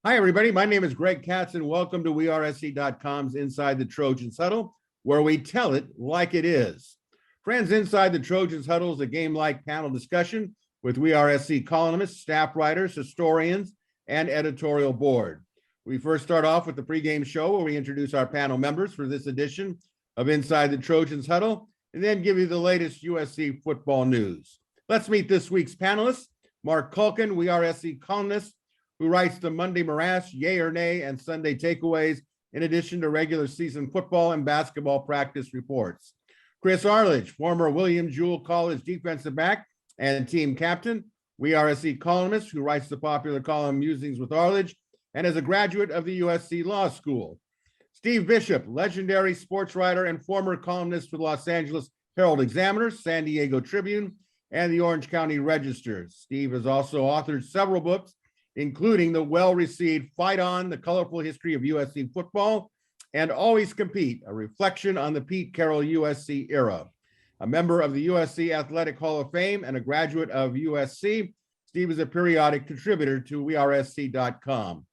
Hi, everybody. My name is Greg Katz, and welcome to WeAreSC.com's Inside the Trojans Huddle, where we tell it like it is. Friends, Inside the Trojans Huddle is a game-like panel discussion with WeAreSC columnists, staff writers, historians, and editorial board. We first start off with the pregame show where we introduce our panel members for this edition of Inside the Trojans Huddle, and then give you the latest USC football news. Let's meet this week's panelists. Marc Kulkin, WeAreSC columnist, who writes the Monday Morass, Yay or Nay, and Sunday Takeaways, in addition to regular season football and basketball practice reports. Chris Arledge, former William Jewell College defensive back and team captain, WeAreSC columnist who writes the popular column Musings with Arledge, and is a graduate of the USC Law School. Steve Bisheff, legendary sports writer and former columnist for the Los Angeles Herald-Examiner, San Diego Tribune, and the Orange County Register. Steve has also authored several books, including the well-received Fight On, the Colorful History of USC Football, and Always Compete, a reflection on the Pete Carroll USC era. A member of the USC Athletic Hall of Fame and a graduate of USC, Steve is a periodic contributor to WeAreSC.com.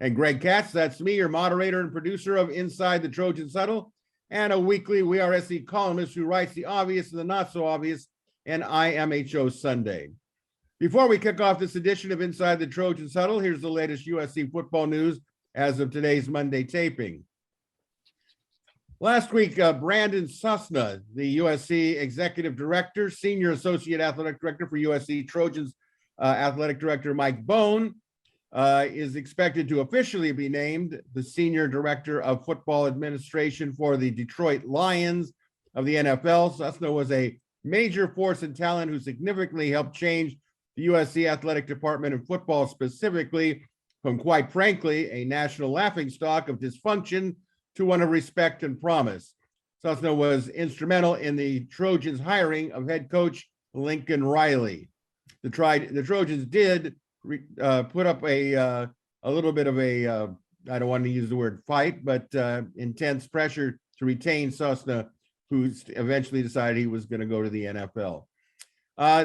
And Greg Katz, that's me, your moderator and producer of Inside the Trojans Huddle, and a weekly WeAreSC columnist who writes the obvious and the not so obvious and IMHO Sunday. Before we kick off this edition of Inside the Trojans Huddle, here's the latest USC football news as of today's Monday taping. Last week, Brandon Sosna, the USC Executive Director, Senior Associate Athletic Director for USC Trojans Athletic Director Mike Bone, is expected to officially be named the Senior Director of Football Administration for the Detroit Lions of the NFL. Sosna was a major force and talent who significantly helped change the USC Athletic Department and football specifically from, quite frankly, a national laughingstock of dysfunction to one of respect and promise. Sosna was instrumental in the Trojans' hiring of head coach Lincoln Riley. The Trojans did put up a little bit of a, I don't want to use the word fight, but intense pressure to retain Sosna, who eventually decided he was going to go to the NFL.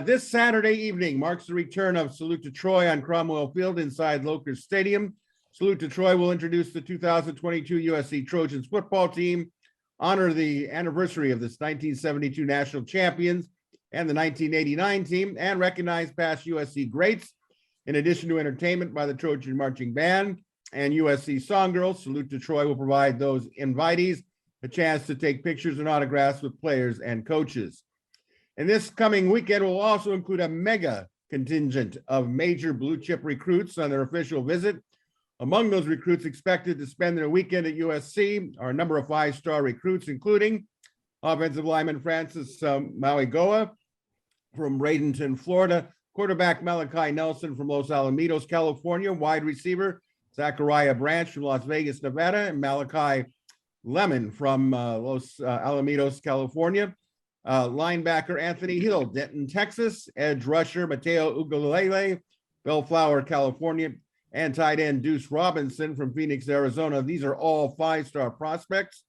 This Saturday evening marks the return of Salute to Troy on Cromwell Field inside Loker Stadium. Salute to Troy will introduce the 2022 USC Trojans football team, honor the anniversary of this 1972 national champions and the 1989 team, and recognize past USC greats. In addition to entertainment by the Trojan Marching Band and USC Songgirls, Salute to Troy will provide those invitees a chance to take pictures and autographs with players and coaches. And this coming weekend will also include a mega contingent of major blue chip recruits on their official visit. Among those recruits expected to spend their weekend at USC are a number of five-star recruits, including offensive lineman Francis Mauigoa from Bradenton, Florida, quarterback Malachi Nelson from Los Alamitos, California, wide receiver Zachariah Branch from Las Vegas, Nevada, and Malachi Lemon from Los Alamitos, California. Linebacker Anthony Hill, Denton, Texas, edge rusher Mateo Ugalele, Bellflower, California, and tight end Deuce Robinson from Phoenix, Arizona. These are all five-star prospects.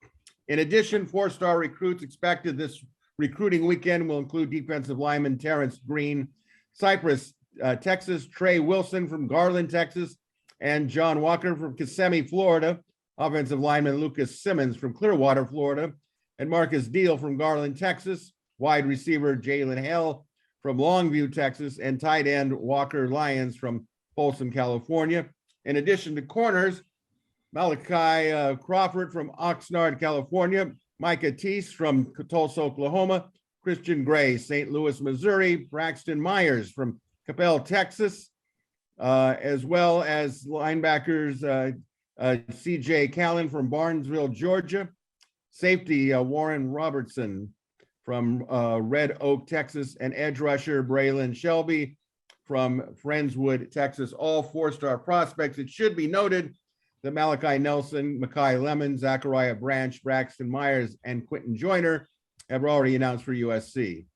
In addition, four-star recruits expected this recruiting weekend will include defensive lineman Terrence Green, Cypress, Texas, Trey Wilson from Garland, Texas, and John Walker from Kissimmee, Florida, offensive lineman Lucas Simmons from Clearwater, Florida, and Marcus Deal from Garland, Texas, wide receiver Jalen Hale from Longview, Texas, and tight end Walker Lyons from Folsom, California. In addition to corners, Malachi Crawford from Oxnard, California, Micah Teese from Tulsa, Oklahoma, Christian Gray, St. Louis, Missouri, Braxton Myers from Capel, Texas, as well as linebackers C.J. Callan from Barnesville, Georgia, safety Warren Robertson from Red Oak, Texas, and edge rusher Braylon Shelby from Friendswood, Texas, all four-star prospects. It should be noted that Malachi Nelson, Makai Lemon, Zachariah Branch, Braxton Myers, and Quentin Joyner have already announced for USC.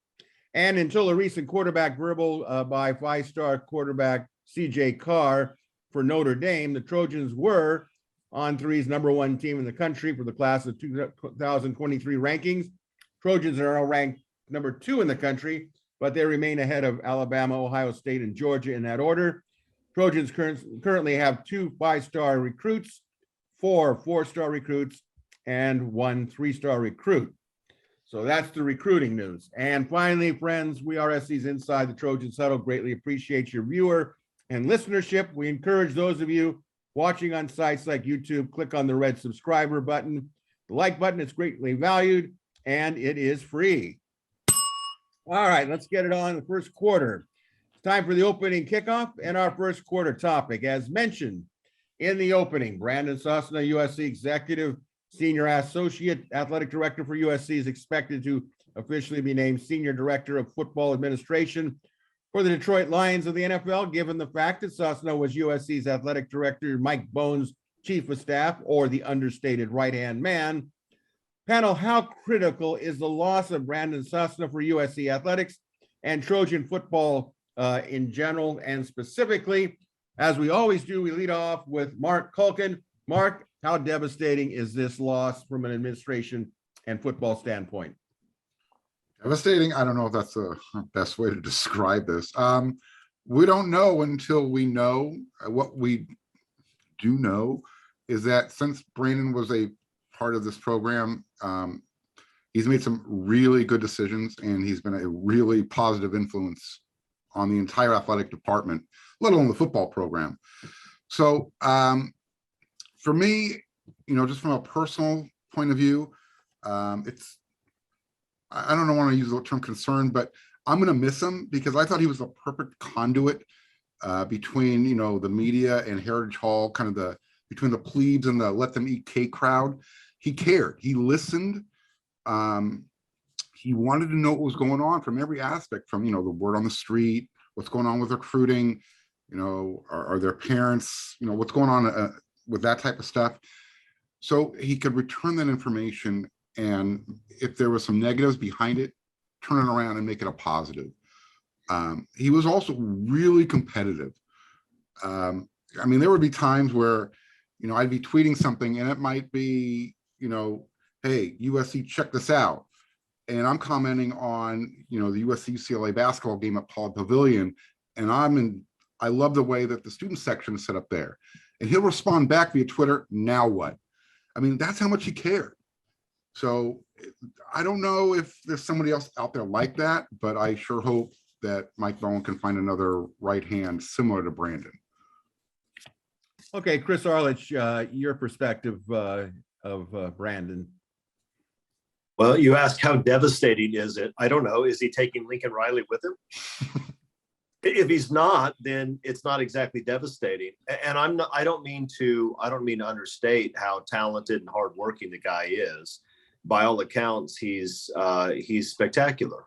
And until a recent quarterback verbal by five-star quarterback C.J. Carr for Notre Dame, the Trojans were On3's #1 team in the country for the class of 2023 rankings. Trojans are now ranked #2 in the country, but they remain ahead of Alabama, Ohio State, and Georgia in that order. Trojans currently have 2 5-star recruits, 4 4-star recruits, and 1 3-star recruit. So that's the recruiting news. And finally, friends, we are SC's Inside the Trojans Huddle. Greatly appreciate your viewer and listenership. We encourage those of you watching on sites like YouTube, click on the red subscriber button. The like button is greatly valued, and it is free. All right, let's get it on the first quarter. It's time for the opening kickoff and our first quarter topic. As mentioned in the opening, Brandon Sosna, USC Executive Senior Associate Athletic Director for USC, is expected to officially be named Senior Director of Football Administration for the Detroit Lions of the NFL, given the fact that Sosna was USC's Athletic Director Mike Bohn's Chief of Staff, or the understated right-hand man. Panel, how critical is the loss of Brandon Sosna for USC athletics and Trojan football in general and specifically? As we always do, we lead off with Marc Kulkin. Marc, how devastating is this loss from an administration and football standpoint? Devastating. I don't know if that's the best way to describe this. We don't know until we know. What we do know is that since Brandon was a part of this program, he's made some really good decisions, and he's been a really positive influence on the entire athletic department, let alone the football program. So for me, just from a personal point of view, I don't want to use the term concern, but I'm going to miss him because I thought he was a perfect conduit between, the media and Heritage Hall, kind of between the plebes and the let them eat cake crowd. He cared. He listened. He wanted to know what was going on from every aspect, from, the word on the street, what's going on with recruiting, are their parents, what's going on with that type of stuff. So he could return that information, and if there was some negatives behind it, turn it around and make it a positive. He was also really competitive. There would be times where, I'd be tweeting something and it might be, hey, USC, check this out. And I'm commenting on, the USC UCLA basketball game at Paul Pavilion. And I love the way that the student section is set up there. And he'll respond back via Twitter, now what? That's how much he cared. So I don't know if there's somebody else out there like that, but I sure hope that Mike Bohn can find another right hand similar to Brandon. Okay, Chris Arledge, your perspective of Brandon. Well, you asked how devastating is it? I don't know. Is he taking Lincoln Riley with him? If he's not, then it's not exactly devastating. And I don't mean to understate how talented and hardworking the guy is. By all accounts, he's spectacular.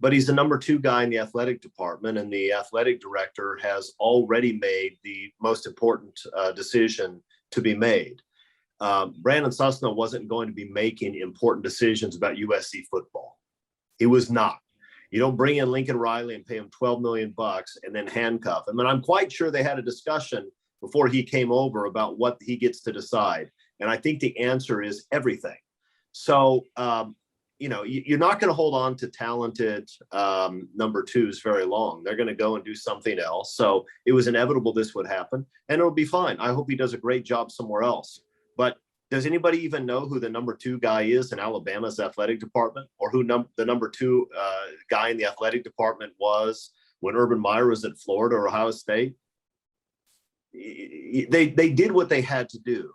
But he's the number 2 guy in the athletic department, and the athletic director has already made the most important decision to be made. Brandon Sosna wasn't going to be making important decisions about USC football. He was not. You don't bring in Lincoln Riley and pay him $12 million and then handcuff him. And I'm quite sure they had a discussion before he came over about what he gets to decide. And I think the answer is everything. So, you're not going to hold on to talented number 2s very long. They're going to go and do something else. So it was inevitable this would happen, and it'll be fine. I hope he does a great job somewhere else. But does anybody even know who the number 2 guy is in Alabama's athletic department, or who the number 2 guy in the athletic department was when Urban Meyer was at Florida or Ohio State? They did what they had to do.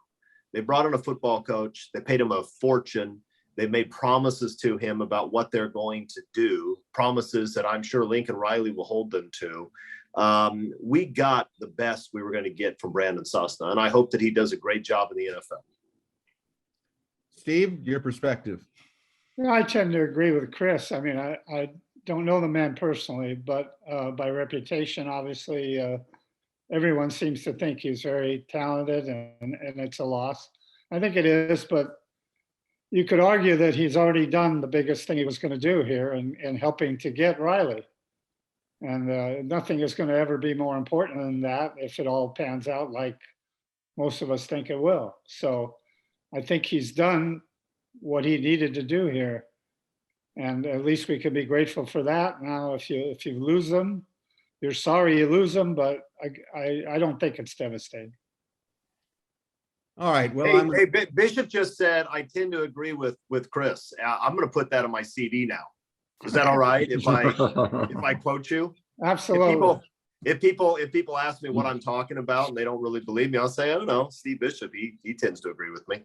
They brought in a football coach. They paid him a fortune. They made promises to him about what they're going to do, promises that I'm sure Lincoln Riley will hold them to. We got the best we were going to get from Brandon Sosna, and I hope that he does a great job in the NFL. Steve, your perspective. I tend to agree with Chris. I don't know the man personally, but by reputation, obviously, everyone seems to think he's very talented, and it's a loss. I think it is, but you could argue that he's already done the biggest thing he was going to do here in helping to get Riley. And nothing is going to ever be more important than that if it all pans out like most of us think it will. So I think he's done what he needed to do here. And at least we can be grateful for that. Now, if you lose them, you're sorry you lose them, but I don't think it's devastating. All right, well, Hey, Bishop just said, I tend to agree with Chris. I'm going to put that on my CD now. Is that all right if I quote you? Absolutely. If people ask me what I'm talking about and they don't really believe me, I'll say, I don't know, Steve Bishop, he tends to agree with me.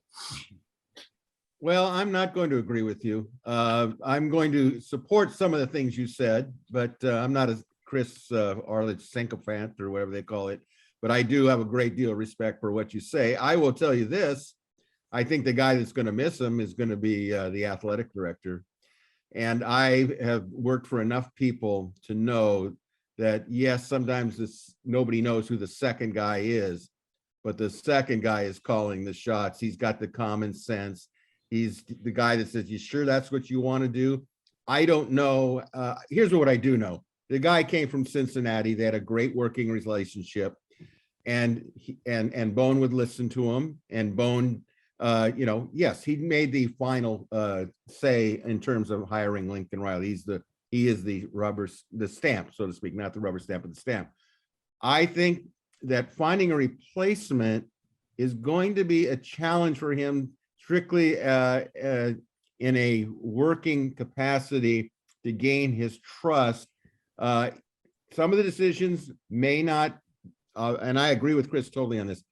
well, I'm not going to agree with you. I'm going to support some of the things you said, but I'm not a Chris Arledge sycophant or whatever they call it. But I do have a great deal of respect for what you say. I will tell you this. I think the guy that's going to miss him is going to be the athletic director. And I have worked for enough people to know that, yes, sometimes nobody knows who the second guy is, but the second guy is calling the shots. He's got the common sense. He's the guy that says, you sure that's what you want to do? I don't know. Here's what I do know. The guy came from Cincinnati. They had a great working relationship. And Bone would listen to him, and Bone, yes, he made the final say in terms of hiring Lincoln Riley. He is the stamp, so to speak, not the rubber stamp, but the stamp. I think that finding a replacement is going to be a challenge for him, strictly in a working capacity to gain his trust. Some of the decisions may not. And I agree with Chris totally on this.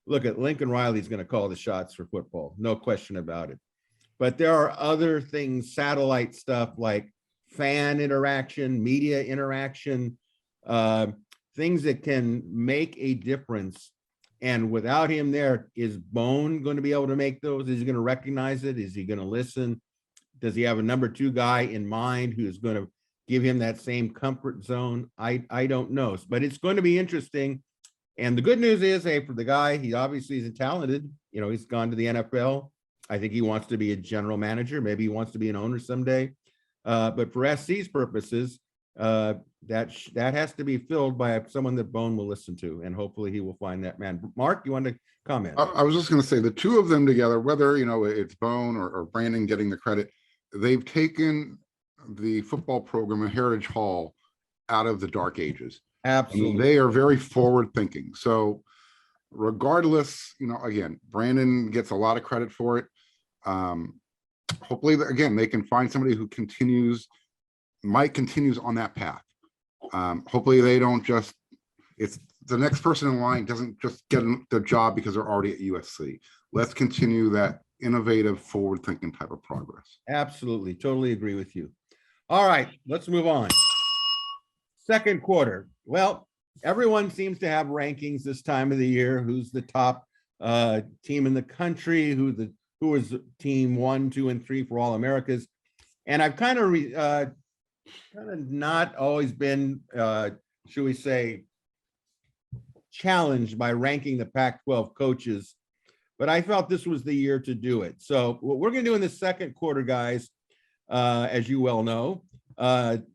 Look, at Lincoln Riley's going to call the shots for football, no question about it. But there are other things, satellite stuff like fan interaction, media interaction, things that can make a difference. And without him there, is Bone going to be able to make those? Is he going to recognize it? Is he going to listen? Does he have a number two guy in mind who's going to give him that same comfort zone? I don't know, but it's going to be interesting. And the good news is, hey, for the guy, he obviously is talented. He's gone to the NFL. I think he wants to be a general manager. Maybe he wants to be an owner someday. But for SC's purposes, that has to be filled by someone that Bone will listen to, and hopefully he will find that man. Mark, you want to comment? I was just going to say, the two of them together, whether it's Bone or Brandon getting the credit, they've taken the football program at Heritage Hall out of the dark ages. Absolutely. I mean, they are very forward thinking. So regardless, again, Brandon gets a lot of credit for it. Hopefully, again, they can find somebody who continues on that path. Hopefully they don't just, it's the next person in line doesn't just get the job because they're already at USC. Let's continue that innovative, forward thinking type of progress. Absolutely. Totally agree with you. All right, let's move on. Second quarter. Well, everyone seems to have rankings this time of the year. Who's the top team in the country? Who is team 1, 2, and 3 for All Americas? And I've kind of not always been, should we say, challenged by ranking the Pac-12 coaches, but I felt this was the year to do it. So what we're going to do in the second quarter, guys, as you well know,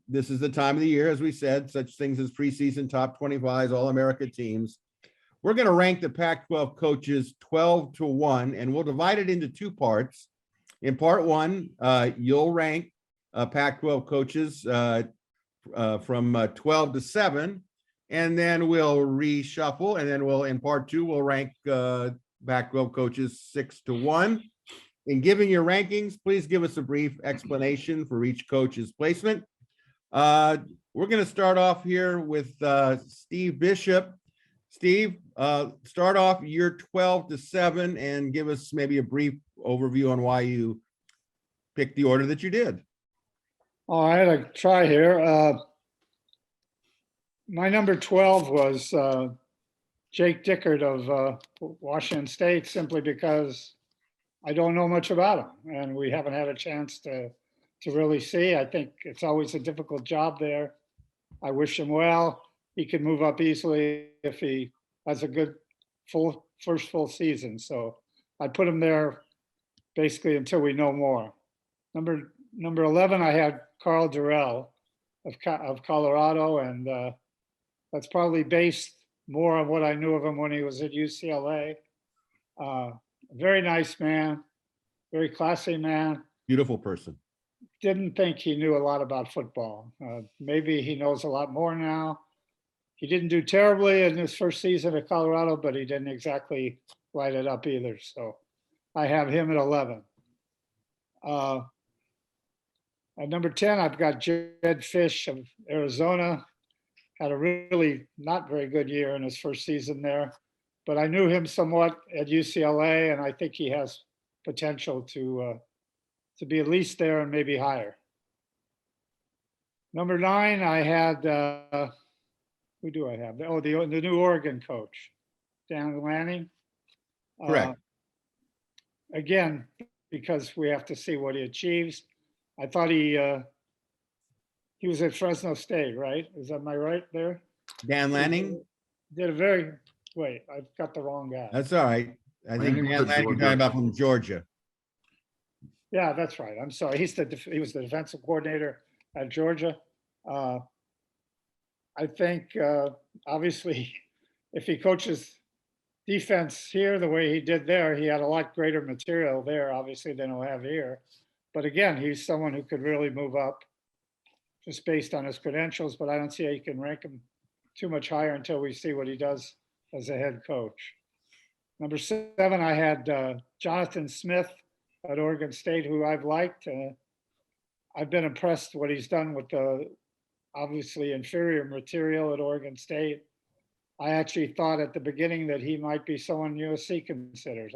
this is the time of the year, as we said, such things as preseason top 25s, All-America teams. We're going to rank the Pac-12 coaches 12 to 1, and we'll divide it into two parts. In part one, you'll rank Pac-12 coaches from 12 to 7, and then we'll reshuffle, and then in part two, we'll rank Pac-12 coaches 6 to 1. In giving your rankings, please give us a brief explanation for each coach's placement. We're going to start off here with Steve Bishop. Steve, start off year 12 to 7 and give us maybe a brief overview on why you picked the order that you did. All right, I'll try here. My number 12 was Jake Dickert of Washington State, simply because I don't know much about him, and we haven't had a chance to really see. I think it's always a difficult job there. I wish him well. He could move up easily if he has a good first full season. So I'd put him there basically until we know more. Number 11, I had Carl Durrell of Colorado, and that's probably based more on what I knew of him when he was at UCLA. Very nice man, very classy man. Beautiful person. Didn't think he knew a lot about football. Maybe he knows a lot more now. he didn't do terribly in his first season at Colorado, but he didn't exactly light it up either. So I have him at 11. At number 10, I've got Jed Fish of Arizona. Had a really not very good year in his first season there, but I knew him somewhat at UCLA, and I think he has potential to be at least there and maybe higher. Number 9, I had, who do I have? Oh, the new Oregon coach, Dan Lanning. Correct. Again, because we have to see what he achieves. I thought he was at Fresno State, right? Am I right there? Dan Lanning? Did wait, I've got the wrong guy. That's all right. I think Lanning was Dan at Lanning, you're Georgia. talking about from Georgia. Yeah, that's right. I'm sorry. He was the defensive coordinator at Georgia. I think obviously if he coaches defense here the way he did there, he had a lot greater material there, obviously, than he'll have here. But again, he's someone who could really move up just based on his credentials, but I don't see how you can rank him too much higher until we see what he does as a head coach. Number 7, I had Jonathan Smith at Oregon State, who I've liked. I've been impressed what he's done with the obviously inferior material at Oregon State. I actually thought at the beginning that he might be someone USC considers.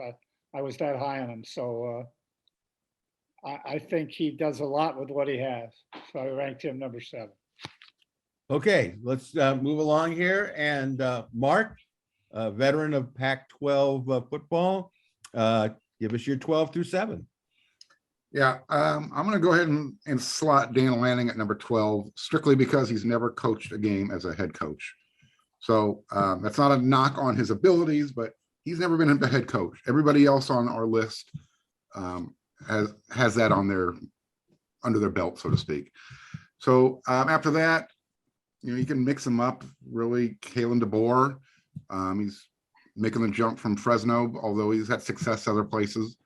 I was that high on him. So I think he does a lot with what he has. So I ranked him number 7. Okay, let's move along here. And Mark, a veteran of Pac-12 football, give us your 12 through 7. Yeah, I'm going to go ahead and slot Dan Lanning at number 12, strictly because he's never coached a game as a head coach. So that's not a knock on his abilities, but he's never been a head coach. Everybody else on our list has that under their belt, so to speak. So after that, you can mix them up. Really, Kalen DeBoer, he's making the jump from Fresno, although he's had success other places.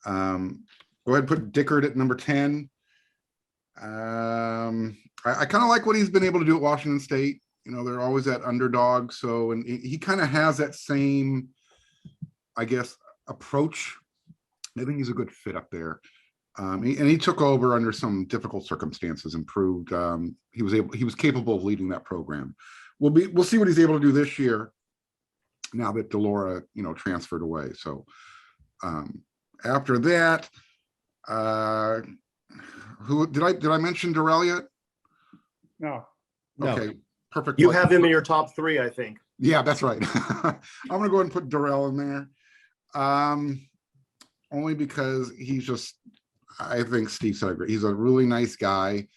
Go ahead and put Dickert at number 10. I kind of like what he's been able to do at Washington State. They're always that underdog. So, and he kind of has that same, I guess, approach. I think he's a good fit up there. He took over under some difficult circumstances and proved he was capable of leading that program. We'll see what he's able to do this year now that Delora, transferred away. So after that, who did I mention Darrell yet? No. Okay, perfect. You have him in your top 3, I think. Yeah, that's right. I'm gonna go ahead and put Darrell in there. Only because I think Steve said it. He's a really nice guy.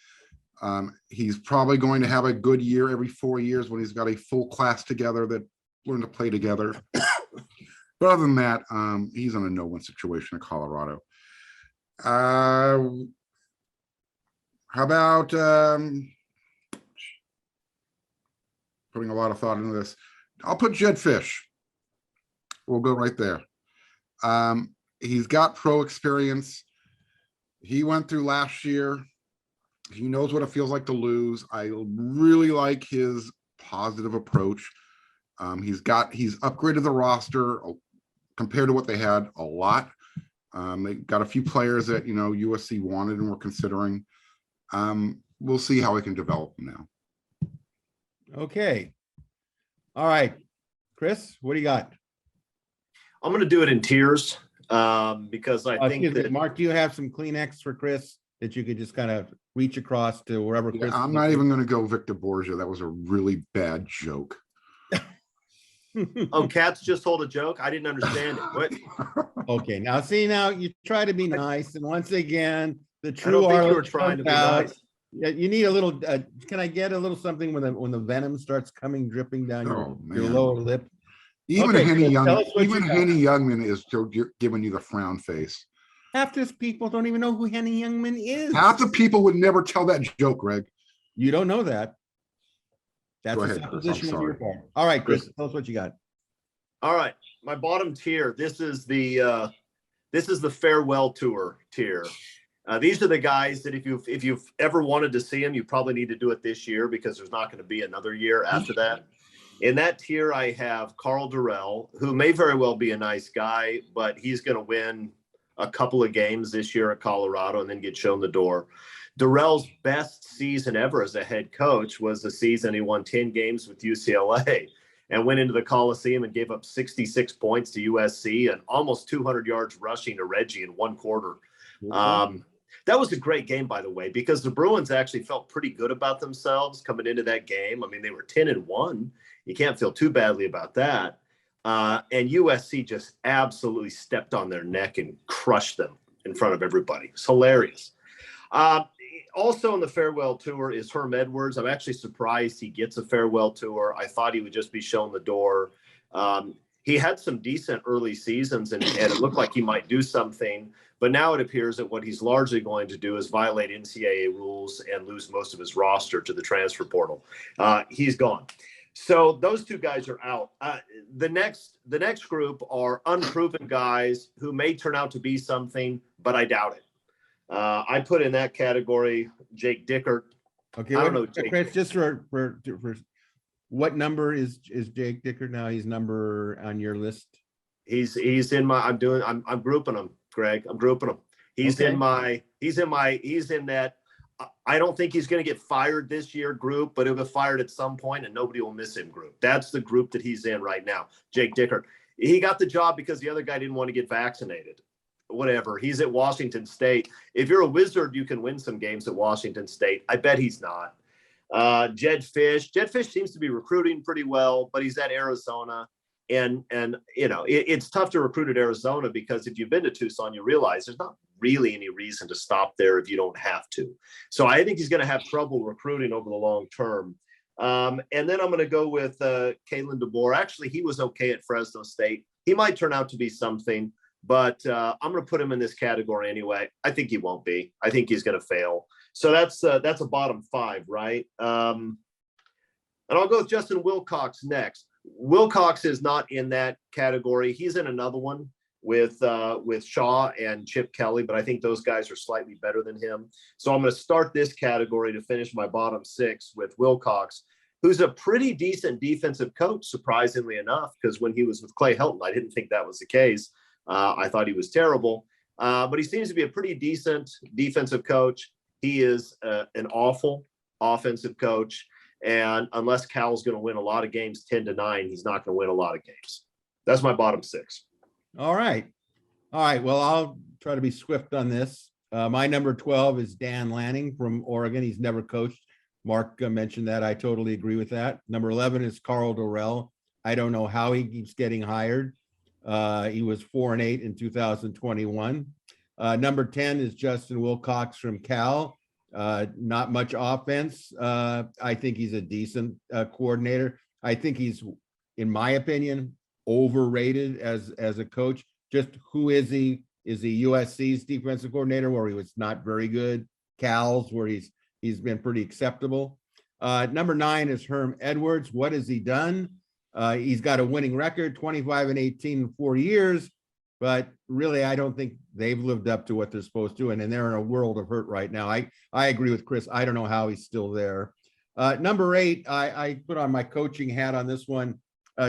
He's probably going to have a good year every 4 years when he's got a full class together that learn to play together. But other than that, he's in a no-win situation in Colorado. How about putting a lot of thought into this? I'll put Jed Fish. We'll go right there. He's got pro experience. He went through last year. He knows what it feels like to lose. I really like his positive approach. He's upgraded the roster compared to what they had a lot. They got a few players that USC wanted and were considering. We'll see how we can develop them now. Okay. All right. Chris, what do you got? I'm going to do it in tiers because I think that Mark, do you have some Kleenex for Chris that you could just kind of reach across to wherever Chris? I'm not even going to go Victor Borgia. That was a really bad joke. Oh, Katz just told a joke. I didn't understand it. What? Okay, now you try to be nice, and once again, the I true don't think you were Arledge trying to be comes out. nice. Yeah, you need a little. Can I get a little something when the venom starts dripping down your man. lower lip? Even Okay, Henny Chris, Young, tell us what even you got. Henny Youngman is still giving you the frown face. Half these people don't even know who Henny Youngman is. Half the people would never tell that joke, Greg. You don't know that. That's Go a ahead, Chris, I'm supposition on your sorry. part. All right, Chris, tell us what you got. All right, my bottom tier. This is the farewell tour tier. These are the guys that if you've ever wanted to see them, you probably need to do it this year because there's not going to be another year after that. In that tier, I have Carl Durrell, who may very well be a nice guy, but he's going to win a couple of games this year at Colorado and then get shown the door. Durrell's best season ever as a head coach was the season he won 10 games with UCLA and went into the Coliseum and gave up 66 points to USC and almost 200 yards rushing to Reggie in one quarter. That was a great game, by the way, because the Bruins actually felt pretty good about themselves coming into that game. I mean, they were 10-1. You can't feel too badly about that. And USC just absolutely stepped on their neck and crushed them in front of everybody. It's hilarious. Also on the farewell tour is Herm Edwards. I'm actually surprised he gets a farewell tour. I thought he would just be shown the door. He had some decent early seasons and it looked like he might do something. But now it appears that what he's largely going to do is violate NCAA rules and lose most of his roster to the transfer portal. He's gone. So those two guys are out. The next group are unproven guys who may turn out to be something, but I doubt it. I put in that category Jake Dickert. Okay, I don't know, Chris, just for what number is Jake Dickert now? He's number on your list. He's in my. I'm grouping them, Greg. I'm grouping them. He's in that. I don't think he's going to get fired this year group, but he'll get fired at some point and nobody will miss him group. That's the group that he's in right now. Jake Dickert. He got the job because the other guy didn't want to get vaccinated. Whatever. He's at Washington State. If you're a Wizard, you can win some games at Washington State. I bet he's not. Jed Fish seems to be recruiting pretty well, but he's at Arizona. And you know, it's tough to recruit at Arizona because if you've been to Tucson, you realize there's not really any reason to stop there if you don't have to. So I think he's going to have trouble recruiting over the long term. And then I'm going to go with Kalen DeBoer. Actually, he was okay at Fresno State. He might turn out to be something, but I'm going to put him in this category anyway. I think he won't be. I think he's going to fail. So that's a bottom five, right? And I'll go with Justin Wilcox next. Wilcox is not in that category. He's in another one with Shaw and Chip Kelly, but I think those guys are slightly better than him. So I'm going to start this category to finish my bottom six with Wilcox, who's a pretty decent defensive coach, surprisingly enough, because when he was with Clay Helton, I didn't think that was the case. I thought he was terrible, but he seems to be a pretty decent defensive coach. He is an awful offensive coach. And unless Cal's going to win a lot of games 10-9, he's not going to win a lot of games. That's my bottom six. All right. Well, I'll try to be swift on this. My number 12 is Dan Lanning from Oregon. He's never coached. Mark mentioned that. I totally agree with that. Number 11 is Carl Durrell. I don't know how he keeps getting hired. He was 4-8 in 2021. Number 10 is Justin Wilcox from Cal. Not much offense. I think he's a decent coordinator. I think he's, in my opinion, overrated as a coach. Just who is he? Is he USC's defensive coordinator where he was not very good? Cal's where he's been pretty acceptable. Number 9 is Herm Edwards. What has he done? He's got a winning record, 25-18 in 4 years, but really I don't think they've lived up to what they're supposed to, and they're in a world of hurt right now. I agree with Chris. I don't know how he's still there. Number 8, I put on my coaching hat on this one.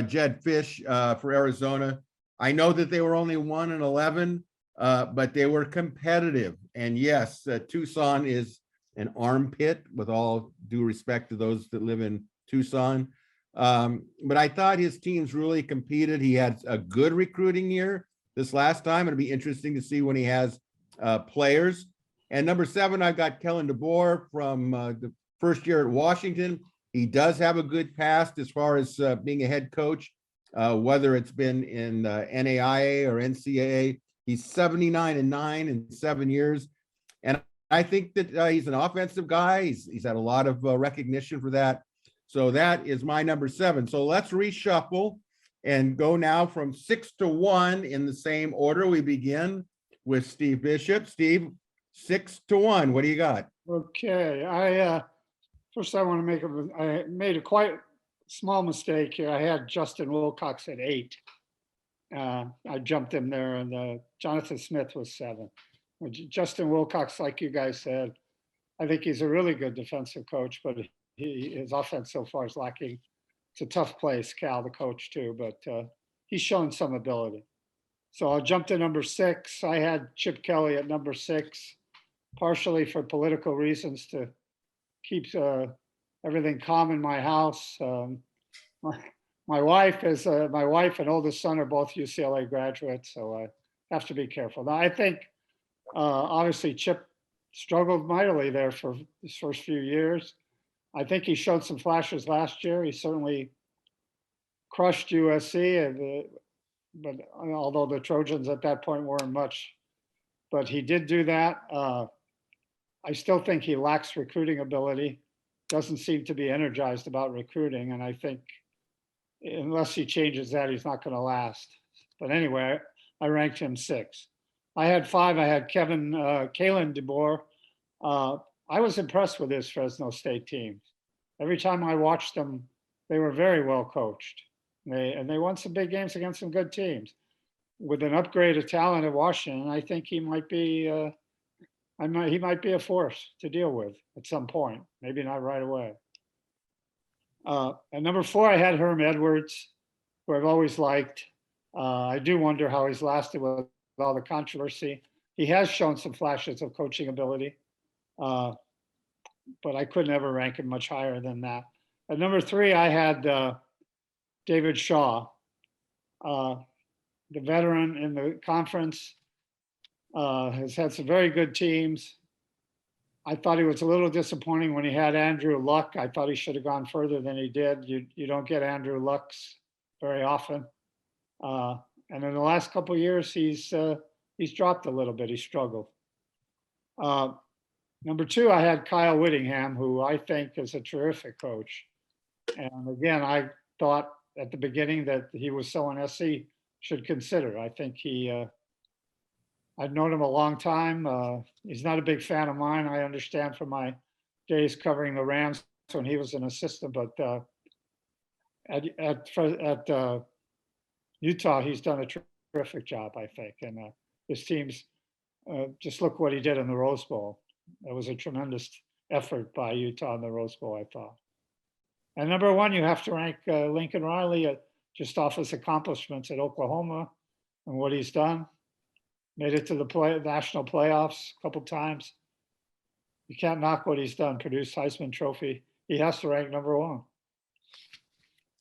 Jed Fish for Arizona. I know that they were only 1-11, but they were competitive. And yes, Tucson is an armpit, with all due respect to those that live in Tucson. But I thought his teams really competed. He had a good recruiting year this last time. It'll be interesting to see when he has players. And number 7, I've got Kellen DeBoer from the first year at Washington. He does have a good past as far as being a head coach, whether it's been in NAIA or NCAA. He's 79-9 in 7 years. And I think that he's an offensive guy. He's had a lot of recognition for that. So that is my number 7. So let's reshuffle and go now from 6 to 1 in the same order. We begin with Steve Bisheff. Steve, 6 to 1. What do you got? Okay. First, I want to I made a quite small mistake here. I had Justin Wilcox at 8. I jumped him there, and Jonathan Smith was 7. Justin Wilcox, like you guys said, I think he's a really good defensive coach, but his offense so far is lacking. It's a tough place, Cal, to coach too, but he's shown some ability. So I'll jump to number 6. I had Chip Kelly at number 6, partially for political reasons to keep everything calm in my house. My wife and oldest son are both UCLA graduates, so I have to be careful. Now, I think obviously Chip struggled mightily there for his first few years. I think he showed some flashes last year. He certainly crushed USC, but although the Trojans at that point weren't much, but he did do that. I still think he lacks recruiting ability, doesn't seem to be energized about recruiting, and I think unless he changes that, he's not going to last. But anyway, I ranked him 6. I had 5. I had Kalen DeBoer. I was impressed with his Fresno State teams. Every time I watched them, they were very well coached. They won some big games against some good teams. With an upgrade of talent at Washington, I think he might be a force to deal with at some point. Maybe not right away. At number 4, I had Herm Edwards, who I've always liked. I do wonder how he's lasted with all the controversy. He has shown some flashes of coaching ability, but I could never rank him much higher than that. At number 3, I had David Shaw, the veteran in the conference, has had some very good teams. I thought he was a little disappointing when he had Andrew Luck. I thought he should have gone further than he did. You don't get Andrew Lucks very often. And in the last couple of years, he's dropped a little bit. He struggled. Number 2, I had Kyle Whittingham, who I think is a terrific coach. And again, I thought at the beginning that he was someone SC should consider. I think I've known him a long time. He's not a big fan of mine. I understand from my days covering the Rams when he was an assistant, but at Utah, he's done a terrific job, I think. And his teams, just look what he did in the Rose Bowl. It was a tremendous effort by Utah in the Rose Bowl, I thought. And number 1, you have to rank Lincoln Riley just off his accomplishments at Oklahoma and what he's done. Made it to the national playoffs a couple times. You can't knock what he's done. Produced Heisman Trophy. He has to rank number 1.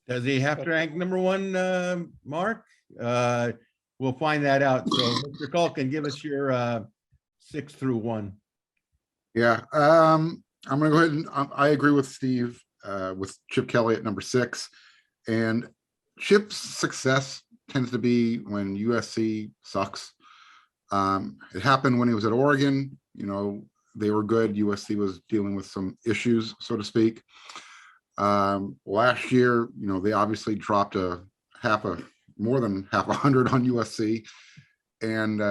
Does he have to rank number 1, Mark? We'll find that out. So, Mr. Kulkin, give us your 6 through 1. Yeah, I'm going to go ahead and I agree with Steve with Chip Kelly at number 6. And Chip's success tends to be when USC sucks. It happened when he was at Oregon. They were good. USC was dealing with some issues, so to speak. Last year, they obviously dropped more than half 100 on USC. And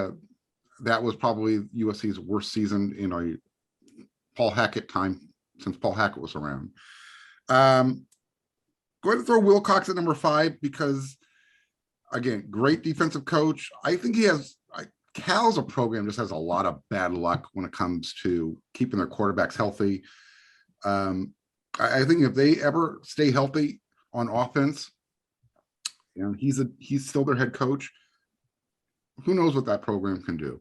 that was probably USC's worst season in a Paul Hackett time since Paul Hackett was around. Go ahead and throw Wilcox at number 5 because, again, great defensive coach. I think Cal's a program just has a lot of bad luck when it comes to keeping their quarterbacks healthy. I think if they ever stay healthy on offense, and he's still their head coach, who knows what that program can do.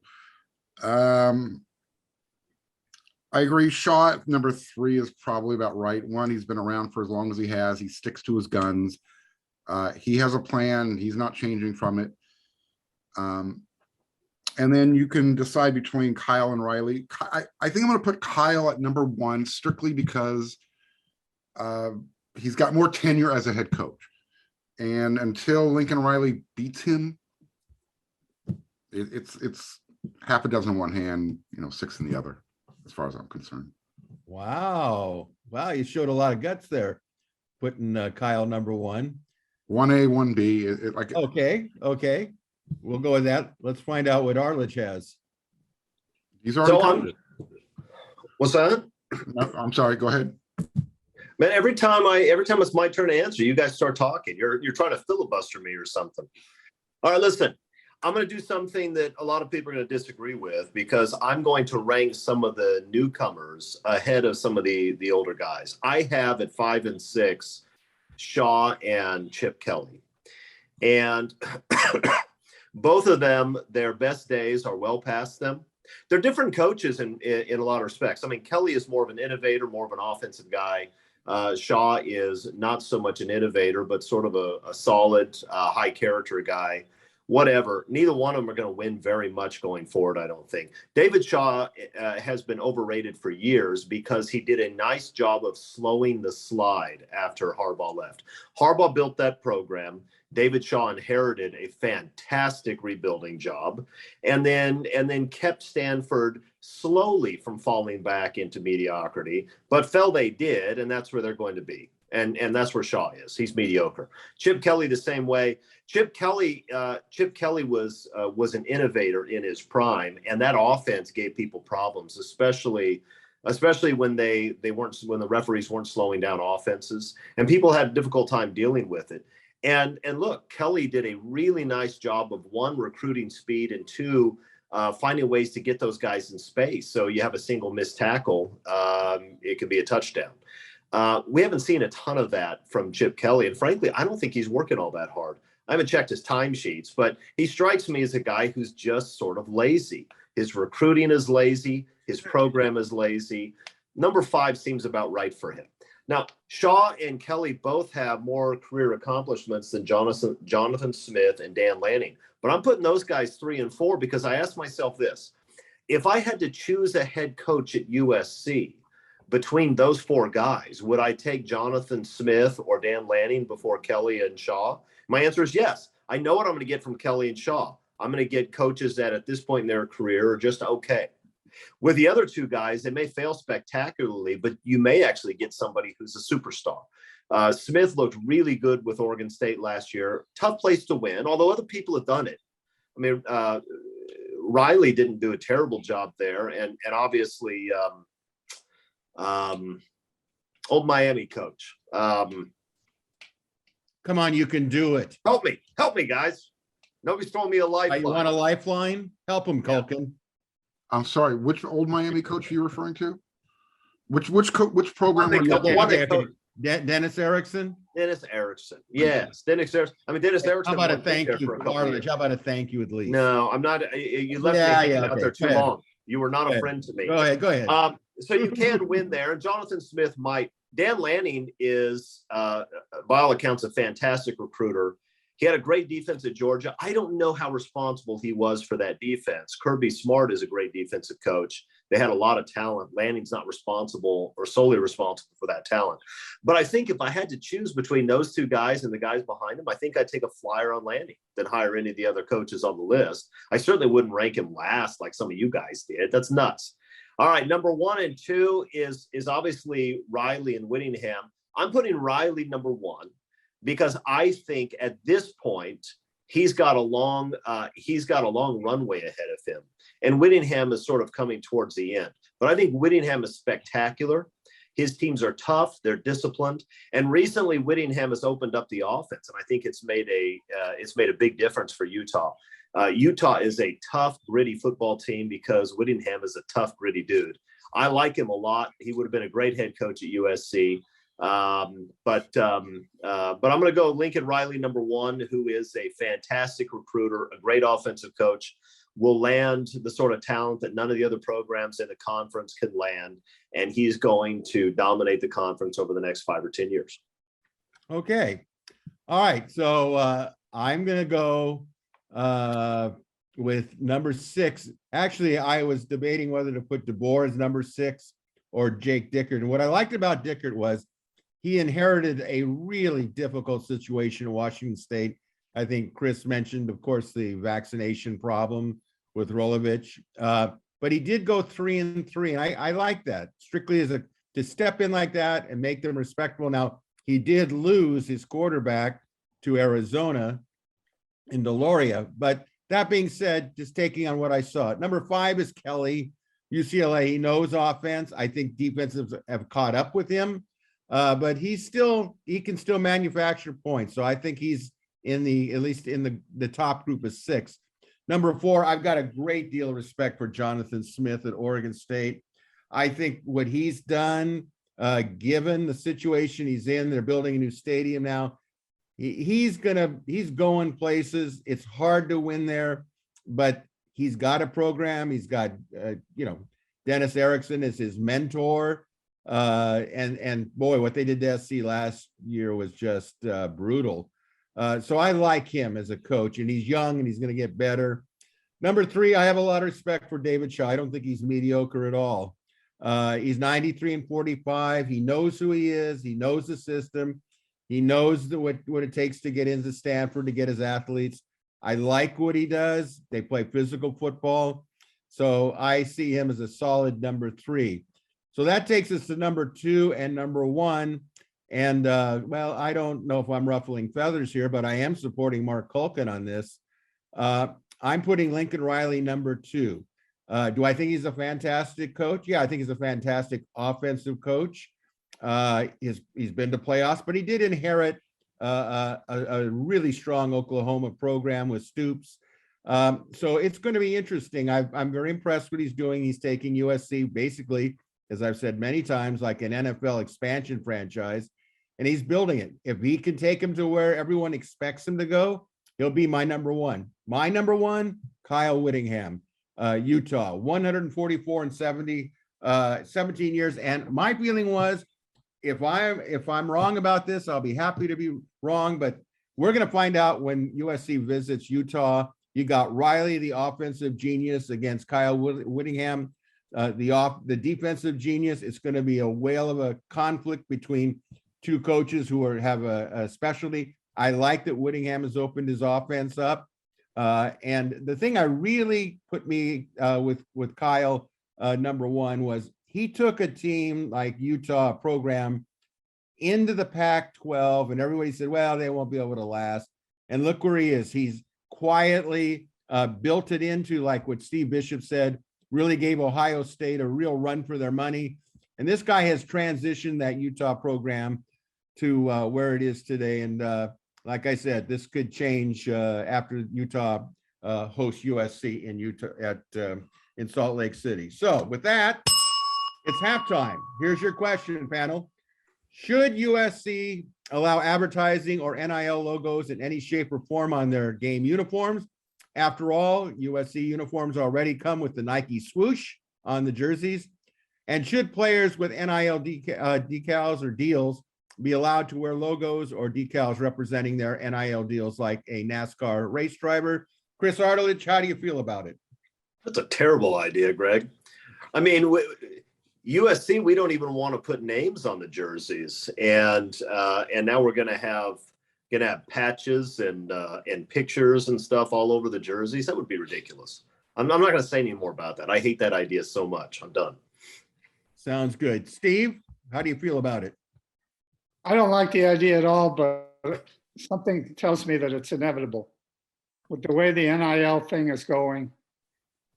I agree. Shaw at number 3 is probably about right. One, he's been around for as long as he has. He sticks to his guns. He has a plan. He's not changing from it. And then you can decide between Kyle and Riley. I think I'm going to put Kyle at number 1 strictly because he's got more tenure as a head coach. And until Lincoln Riley beats him, it's half a dozen in one hand, 6 in the other, as far as I'm concerned. Wow. You showed a lot of guts there, putting Kyle number 1. 1A, 1B. Okay. We'll go with that. Let's find out what Arledge has. He's already covered it. What's that? No, I'm sorry. Go ahead. Man, every time it's my turn to answer, you guys start talking. You're trying to filibuster me or something. All right, listen. I'm going to do something that a lot of people are going to disagree with, because I'm going to rank some of the newcomers ahead of some of the older guys. I have at 5 and 6 Shaw and Chip Kelly, and both of them, their best days are well past them. They're different coaches in a lot of respects. I mean, Kelly is more of an innovator, more of an offensive guy. Shaw is not so much an innovator, but sort of a solid, high character guy. Whatever. Neither one of them are going to win very much going forward, I don't think. David Shaw has been overrated for years because he did a nice job of slowing the slide after Harbaugh left. Harbaugh built that program. David Shaw inherited a fantastic rebuilding job, and then kept Stanford slowly from falling back into mediocrity, but felt they did, and that's where they're going to be. And that's where Shaw is. He's mediocre. Chip Kelly the same way. Chip Kelly was an innovator in his prime, and that offense gave people problems, especially when when the referees weren't slowing down offenses, and people had a difficult time dealing with it. And look, Kelly did a really nice job of, one, recruiting speed, and two, finding ways to get those guys in space. So you have a single missed tackle, it could be a touchdown. We haven't seen a ton of that from Chip Kelly. And frankly, I don't think he's working all that hard. I haven't checked his timesheets, but he strikes me as a guy who's just sort of lazy. His recruiting is lazy. His program is lazy. Number 5 seems about right for him. Now, Shaw and Kelly both have more career accomplishments than Jonathan Smith and Dan Lanning. But I'm putting those guys 3 and 4 because I asked myself this. If I had to choose a head coach at USC between those 4 guys, would I take Jonathan Smith or Dan Lanning before Kelly and Shaw? My answer is yes. I know what I'm going to get from Kelly and Shaw. I'm going to get coaches that at this point in their career are just okay. With the other 2 guys, they may fail spectacularly, but you may actually get somebody who's a superstar. Smith looked really good with Oregon State last year. Tough place to win, although other people have done it. I mean, Riley didn't do a terrible job there, and obviously old Miami coach. Come on, you can do it. Help me, guys. Nobody's throwing me a lifeline. You want a lifeline? Help him, Kulkin. I'm sorry, which old Miami coach are you referring to? Which program were you? Dennis Erickson? Dennis Erickson. Yes, Dennis Erickson. I mean, Dennis Erickson. How about a thank you, Arledge? How about a thank you at least? No, I'm not. You left me out there too long. You were not a friend to me. Go ahead. So you can win there. And Jonathan Smith might. Dan Lanning is, by all accounts, a fantastic recruiter. He had a great defense at Georgia. I don't know how responsible he was for that defense. Kirby Smart is a great defensive coach. They had a lot of talent. Lanning's not responsible or solely responsible for that talent. But I think if I had to choose between those 2 guys and the guys behind him, I think I'd take a flyer on Lanning than hire any of the other coaches on the list. I certainly wouldn't rank him last like some of you guys did. That's nuts. All right, number 1 and 2 is obviously Riley and Whittingham. I'm putting Riley number 1 because I think at this point he's got a long runway ahead of him, and Whittingham is sort of coming towards the end. But I think Whittingham is spectacular. His teams are tough, they're disciplined, and recently Whittingham has opened up the offense, and I think it's made a big difference for Utah. Utah is a tough, gritty football team because Whittingham is a tough, gritty dude. I like him a lot. He would have been a great head coach at USC. But I'm going to go Lincoln Riley, number 1, who is a fantastic recruiter, a great offensive coach, will land the sort of talent that none of the other programs in the conference can land. And he's going to dominate the conference over the next 5 or 10 years. Okay. All right. So I'm going to go with number 6. Actually, I was debating whether to put DeBoer as number 6 or Jake Dickert. And what I liked about Dickert was he inherited a really difficult situation in Washington State. I think Chris mentioned, of course, the vaccination problem with Rolovich. But he did go 3 and 3. And I like that strictly to step in like that and make them respectable. Now, he did lose his quarterback to Arizona in Deloria. But that being said, just taking on what I saw. Number 5 is Kelly, UCLA. He knows offense. I think defensives have caught up with him. But he can still manufacture points. So I think he's at least in the top group of 6. Number 4, I've got a great deal of respect for Jonathan Smith at Oregon State. I think what he's done, given the situation he's in, they're building a new stadium now. He's going places. It's hard to win there, but he's got a program. He's got, Dennis Erickson is his mentor. And boy, what they did to SC last year was just brutal. So I like him as a coach, and he's young and he's going to get better. Number 3, I have a lot of respect for David Shaw. I don't think he's mediocre at all. He's 93-45. He knows who he is. He knows the system. He knows what it takes to get into Stanford, to get his athletes. I like what he does. They play physical football. So I see him as a solid number 3. So that takes us to number 2 and number 1. And well, I don't know if I'm ruffling feathers here, but I am supporting Marc Kulkin on this. I'm putting Lincoln Riley number 2. Do I think he's a fantastic coach? Yeah, I think he's a fantastic offensive coach. He's been to playoffs, but he did inherit a really strong Oklahoma program with Stoops. So it's going to be interesting. I'm very impressed with what he's doing. He's taking USC basically, as I've said many times, like an NFL expansion franchise, and he's building it. If he can take him to where everyone expects him to go, he'll be my number 1. My number 1, Kyle Whittingham, Utah, 144 and 17 years. And my feeling was, if I'm wrong about this, I'll be happy to be wrong, but we're going to find out when USC visits Utah. You got Riley, the offensive genius, against Kyle Whittingham, the defensive genius. It's going to be a whale of a conflict between two coaches who have a specialty. I like that Whittingham has opened his offense up. And the thing I really put me with Kyle, number 1, was he took a team like Utah program into the Pac-12, and everybody said, well, they won't be able to last. And look where he is. He's quietly built it into, like what Steve Bisheff said, really gave Ohio State a real run for their money. And this guy has transitioned that Utah program to where it is today. And like I said, this could change after Utah hosts USC in Salt Lake City. So with that, it's halftime. Here's your question, panel. Should USC allow advertising or NIL logos in any shape or form on their game uniforms? After all, USC uniforms already come with the Nike swoosh on the jerseys. And should players with NIL decals or deals be allowed to wear logos or decals representing their NIL deals, like a NASCAR race driver? Chris Arledge, how do you feel about it? That's a terrible idea, Greg. I mean, USC, we don't even want to put names on the jerseys, and now we're going to have patches and pictures and stuff all over the jerseys. That would be ridiculous. I'm not going to say any more about that. I hate that idea so much. I'm done. Sounds good. Steve, how do you feel about it? I don't like the idea at all, but something tells me that it's inevitable. With the way the NIL thing is going,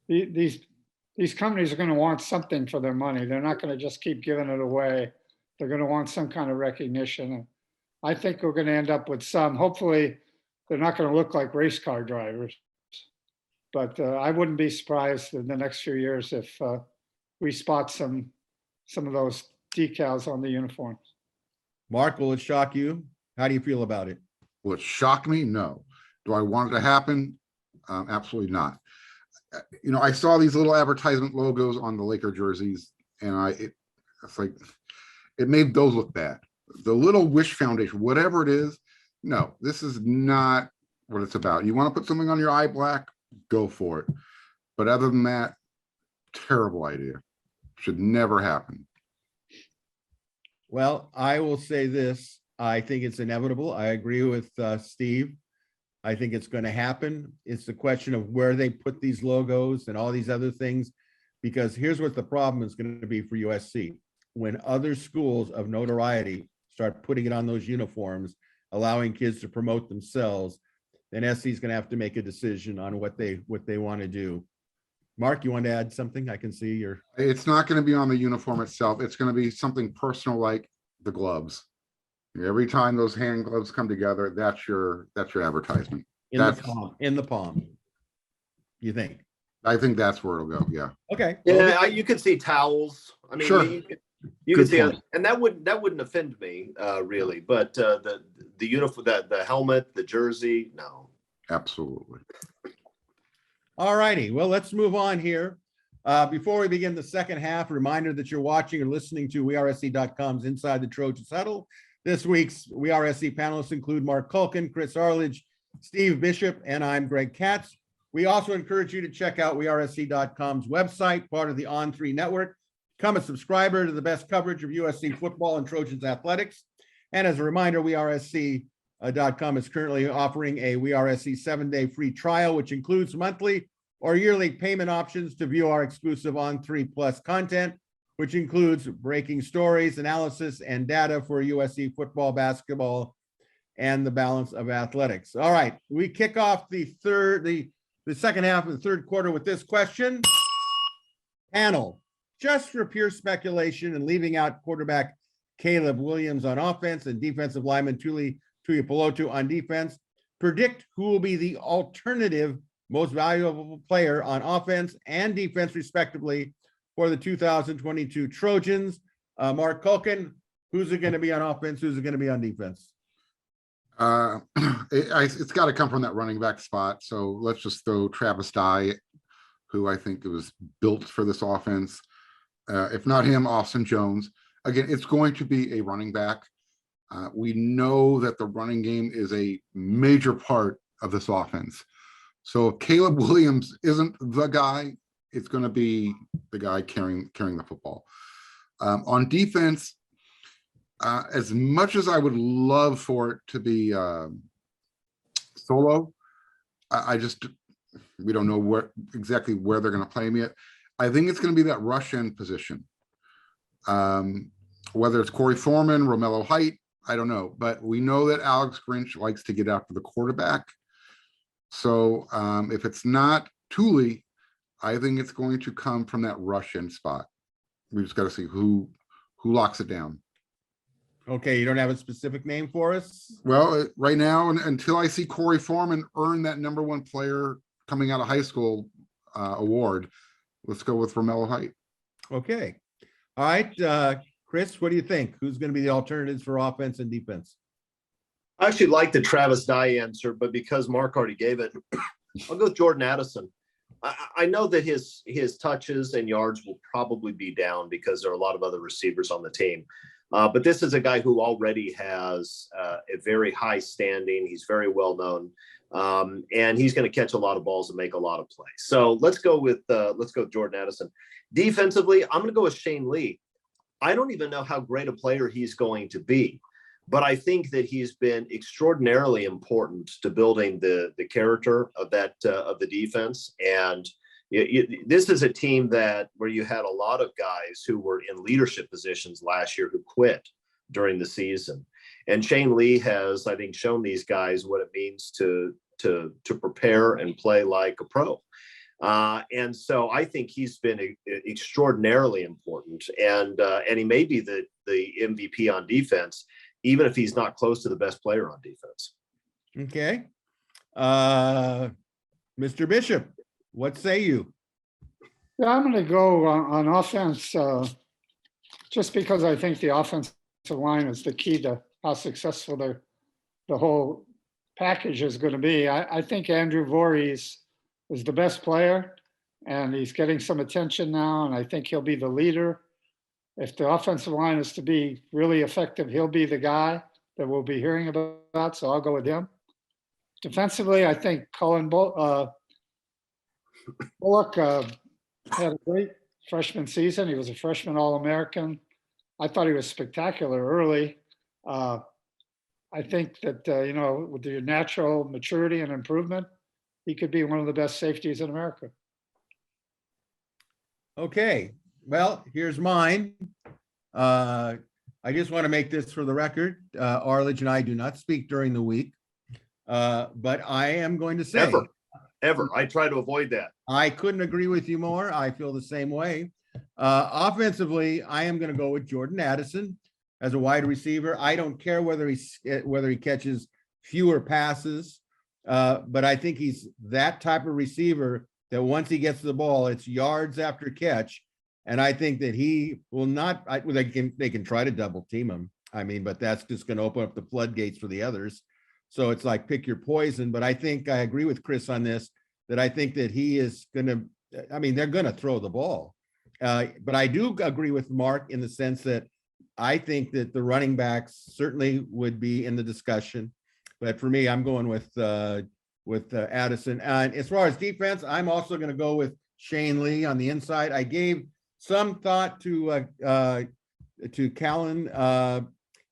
these companies are going to want something for their money. They're not going to just keep giving it away. They're going to want some kind of recognition. And I think we're going to end up with some. Hopefully, they're not going to look like race car drivers. But I wouldn't be surprised in the next few years if we spot some of those decals on the uniforms. Mark, will it shock you? How do you feel about it? Will it shock me? No. Do I want it to happen? Absolutely not. I saw these little advertisement logos on the Laker jerseys, and it's like, it made those look bad. The Little Wish Foundation, whatever it is, no, this is not what it's about. You want to put something on your eye black, go for it. But other than that, terrible idea. Should never happen. Well, I will say this. I think it's inevitable. I agree with Steve. I think it's going to happen. It's the question of where they put these logos and all these other things, because here's what the problem is going to be for USC. When other schools of notoriety start putting it on those uniforms, allowing kids to promote themselves, then SC is going to have to make a decision on what they want to do. Mark, you want to add something? I can see your. It's not going to be on the uniform itself. It's going to be something personal, like the gloves. Every time those hand gloves come together, that's your advertisement. In the palm. you think? I think that's where it'll go. Yeah. Okay. Yeah, you could see towels. I mean, Sure. you Good could see, point. and that wouldn't offend me really. But the uniform, the helmet, the jersey, no. Absolutely. All righty. Well, let's move on here. Before we begin the second half, a reminder that you're watching or listening to WeAreSC.com's Inside the Trojans Huddle. This week's WeAreSC panelists include Marc Kulkin, Chris Arledge, Steve Bisheff, and I'm Greg Katz. We also encourage you to check out WeAreSC.com's website, part of the On3 network. Become a subscriber to the best coverage of USC football and Trojans athletics. And as a reminder, WeAreSC.com is currently offering a WeAreSC 7-day free trial, which includes monthly or yearly payment options to view our exclusive On3 Plus content, which includes breaking stories, analysis, and data for USC football, basketball, and the balance of athletics. All right, we kick off the second half of the third quarter with this question. Panel, just for pure speculation and leaving out quarterback Caleb Williams on offense and defensive lineman Tuia Pelotu on defense, predict who will be the alternative most valuable player on offense and defense, respectively, for the 2022 Trojans. Marc Kulkin, who's it going to be on offense? Who's it going to be on defense? It's got to come from that running back spot. So let's just throw Travis Dye, who I think was built for this offense. If not him, Austin Jones. Again, it's going to be a running back. We know that the running game is a major part of this offense. So if Caleb Williams isn't the guy, it's going to be the guy carrying the football. On defense, as much as I would love for it to be Solo, we don't know exactly where they're going to play him yet. I think it's going to be that rush end position. Whether it's Corey Foreman, Romello Height, I don't know. But we know that Alex Grinch likes to get after the quarterback. So if it's not Thule, I think it's going to come from that rush end spot. We just got to see who locks it down. Okay, you don't have a specific name for us? Well, right now, until I see Corey Foreman earn that #1 player coming out of high school award, let's go with Romello Height. Okay. All right, Chris, what do you think? Who's going to be the alternatives for offense and defense? I actually like the Travis Dye answer, but because Mark already gave it, I'll go with Jordan Addison. I know that his touches and yards will probably be down because there are a lot of other receivers on the team. But this is a guy who already has a very high standing. He's very well known, and he's going to catch a lot of balls and make a lot of plays. So let's go with Jordan Addison. Defensively, I'm going to go with Shane Lee. I don't even know how great a player he's going to be, but I think that he's been extraordinarily important to building the character of the defense. And this is a team where you had a lot of guys who were in leadership positions last year who quit during the season. And Shane Lee has, I think, shown these guys what it means to prepare and play like a pro. And so I think he's been extraordinarily important, and he may be the MVP on defense, even if he's not close to the best player on defense. Okay. Mr. Bisheff, what say you? Yeah, I'm going to go on offense just because I think the offensive line is the key to how successful the whole package is going to be. I think Andrew Voorhees is the best player, and he's getting some attention now, and I think he'll be the leader. If the offensive line is to be really effective, he'll be the guy that we'll be hearing about, so I'll go with him. Defensively, I think Colin Bullock had a great freshman season. He was a freshman All-American. I thought he was spectacular early. I think that, with the natural maturity and improvement, he could be one of the best safeties in America. Okay, well, here's mine. I just want to make this for the record. Arledge and I do not speak during the week, but I am going to say. Ever. I try to avoid that. I couldn't agree with you more. I feel the same way. Offensively, I am going to go with Jordan Addison as a wide receiver. I don't care whether he catches fewer passes, but I think he's that type of receiver that once he gets the ball, it's yards after catch. And I think that he will not, they can try to double team him. I mean, but that's just going to open up the floodgates for the others. So it's like pick your poison. But I think I agree with Chris on this, that I think that he is going to, I mean, they're going to throw the ball. But I do agree with Mark in the sense that I think that the running backs certainly would be in the discussion. But for me, I'm going with Addison. And as far as defense, I'm also going to go with Shane Lee on the inside. I gave some thought to Callan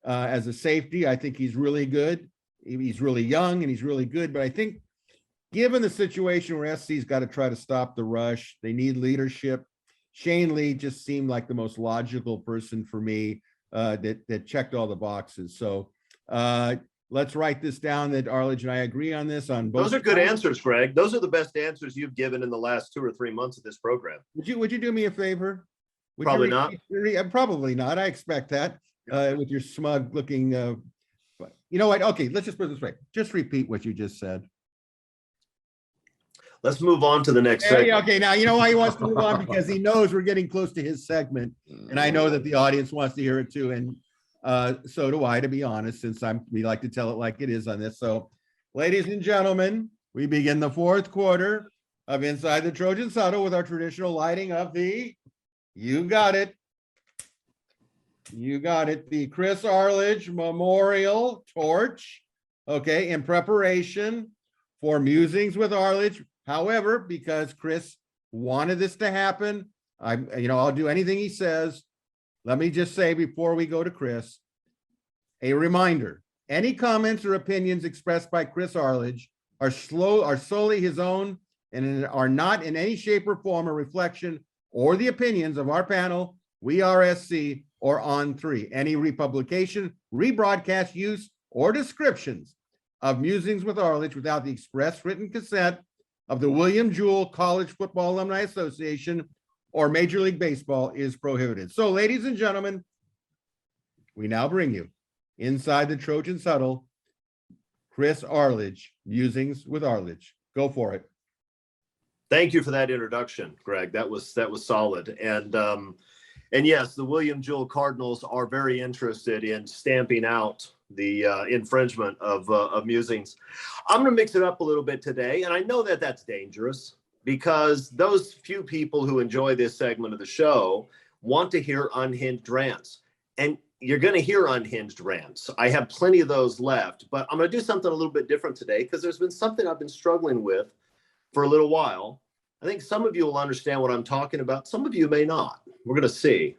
as a safety. I think he's really good. He's really young and he's really good. But I think given the situation where SC's got to try to stop the rush, they need leadership. Shane Lee just seemed like the most logical person for me that checked all the boxes. So let's write this down that Arledge and I agree on this on both. Those are good answers, Greg. Those are the best answers you've given in the last 2 or 3 months of this program. Would you do me a favor? Probably not. Probably not. I expect that with your smug looking. But you know what? Okay, let's just put it this way. Just repeat what you just said. Let's move on to the next segment. Yeah, okay, now you know why he wants to move on, because he knows we're getting close to his segment, and I know that the audience wants to hear it too, and so do I, to be honest, since we like to tell it like it is on this. So, ladies and gentlemen, we begin the fourth quarter of Inside the Trojans Huddle with our traditional lighting of the, you got it, the Chris Arledge Memorial Torch, okay, in preparation for Musings with Arledge. However, because Chris wanted this to happen, I'll do anything he says. Let me just say before we go to Chris, a reminder: any comments or opinions expressed by Chris Arledge are solely his own and are not in any shape or form a reflection or the opinions of our panel, We Are SC, or On3. Any republication, rebroadcast, use, or descriptions of Musings with Arledge without the express written consent of the William Jewell College Football Alumni Association or Major League Baseball is prohibited. So, ladies and gentlemen, we now bring you Inside the Trojans Huddle, Chris Arledge, Musings with Arledge. Go for it. Thank you for that introduction, Greg. That was solid. And yes, the William Jewell Cardinals are very interested in stamping out the infringement of Musings. I'm going to mix it up a little bit today, and I know that that's dangerous because those few people who enjoy this segment of the show want to hear unhinged rants, and you're going to hear unhinged rants. I have plenty of those left, but I'm going to do something a little bit different today because there's been something I've been struggling with for a little while. I think some of you will understand what I'm talking about. Some of you may not. We're going to see.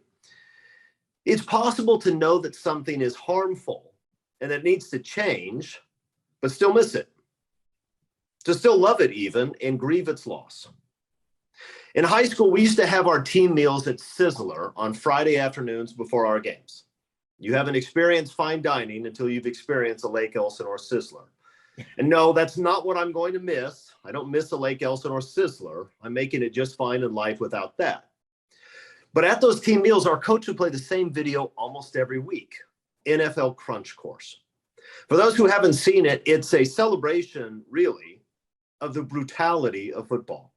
It's possible to know that something is harmful and it needs to change, but still miss it. To still love it even and grieve its loss. In high school, we used to have our team meals at Sizzler on Friday afternoons before our games. You haven't experienced fine dining until you've experienced a Lake Elsinore Sizzler. And no, that's not what I'm going to miss. I don't miss a Lake Elsinore Sizzler. I'm making it just fine in life without that. But at those team meals, our coach would play the same video almost every week. NFL Crunch Course. For those who haven't seen it, it's a celebration, really, of the brutality of football.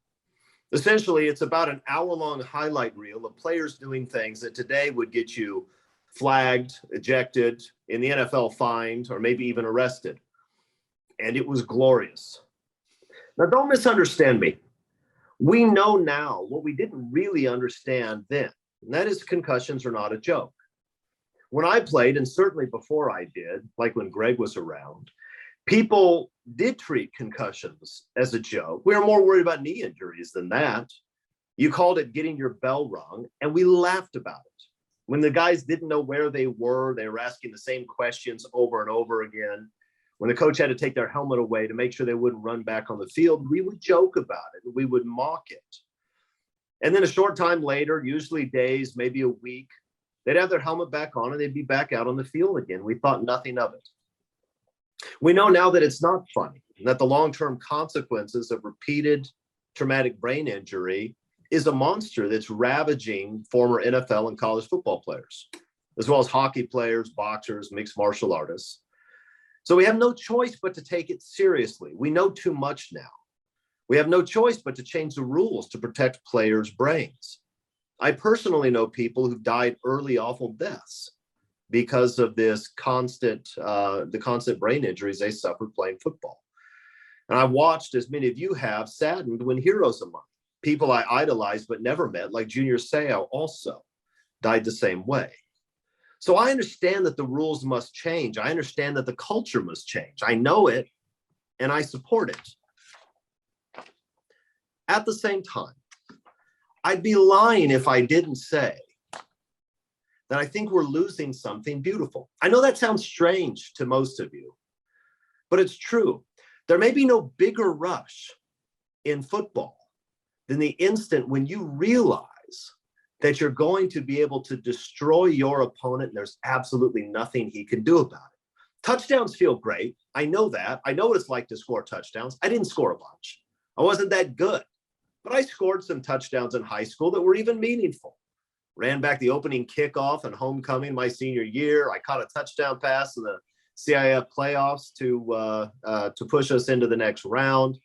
Essentially, it's about an hour-long highlight reel of players doing things that today would get you flagged, ejected, in the NFL fined, or maybe even arrested. And it was glorious. Now, don't misunderstand me. We know now what we didn't really understand then, and that is concussions are not a joke. When I played, and certainly before I did, like when Greg was around, people did treat concussions as a joke. We were more worried about knee injuries than that. You called it getting your bell rung, and we laughed about it. When the guys didn't know where they were asking the same questions over and over again. When the coach had to take their helmet away to make sure they wouldn't run back on the field, we would joke about it. We would mock it. And then a short time later, usually days, maybe a week, they'd have their helmet back on and they'd be back out on the field again. We thought nothing of it. We know now that it's not funny, and that the long-term consequences of repeated traumatic brain injury is a monster that's ravaging former NFL and college football players, as well as hockey players, boxers, mixed martial artists. So we have no choice but to take it seriously. We know too much now. We have no choice but to change the rules to protect players' brains. I personally know people who've died early, awful deaths because of this the constant brain injuries they suffered playing football. And I watched, as many of you have, saddened when heroes of mine, people I idolized but never met, like Junior Seau, also died the same way. So I understand that the rules must change. I understand that the culture must change. I know it, and I support it. At the same time, I'd be lying if I didn't say that I think we're losing something beautiful. I know that sounds strange to most of you, but it's true. There may be no bigger rush in football than the instant when you realize that you're going to be able to destroy your opponent and there's absolutely nothing he can do about it. Touchdowns feel great. I know that. I know what it's like to score touchdowns. I didn't score a bunch. I wasn't that good, but I scored some touchdowns in high school that were even meaningful. Ran back the opening kickoff and homecoming my senior year. I caught a touchdown pass in the CIF playoffs to push us into the next round.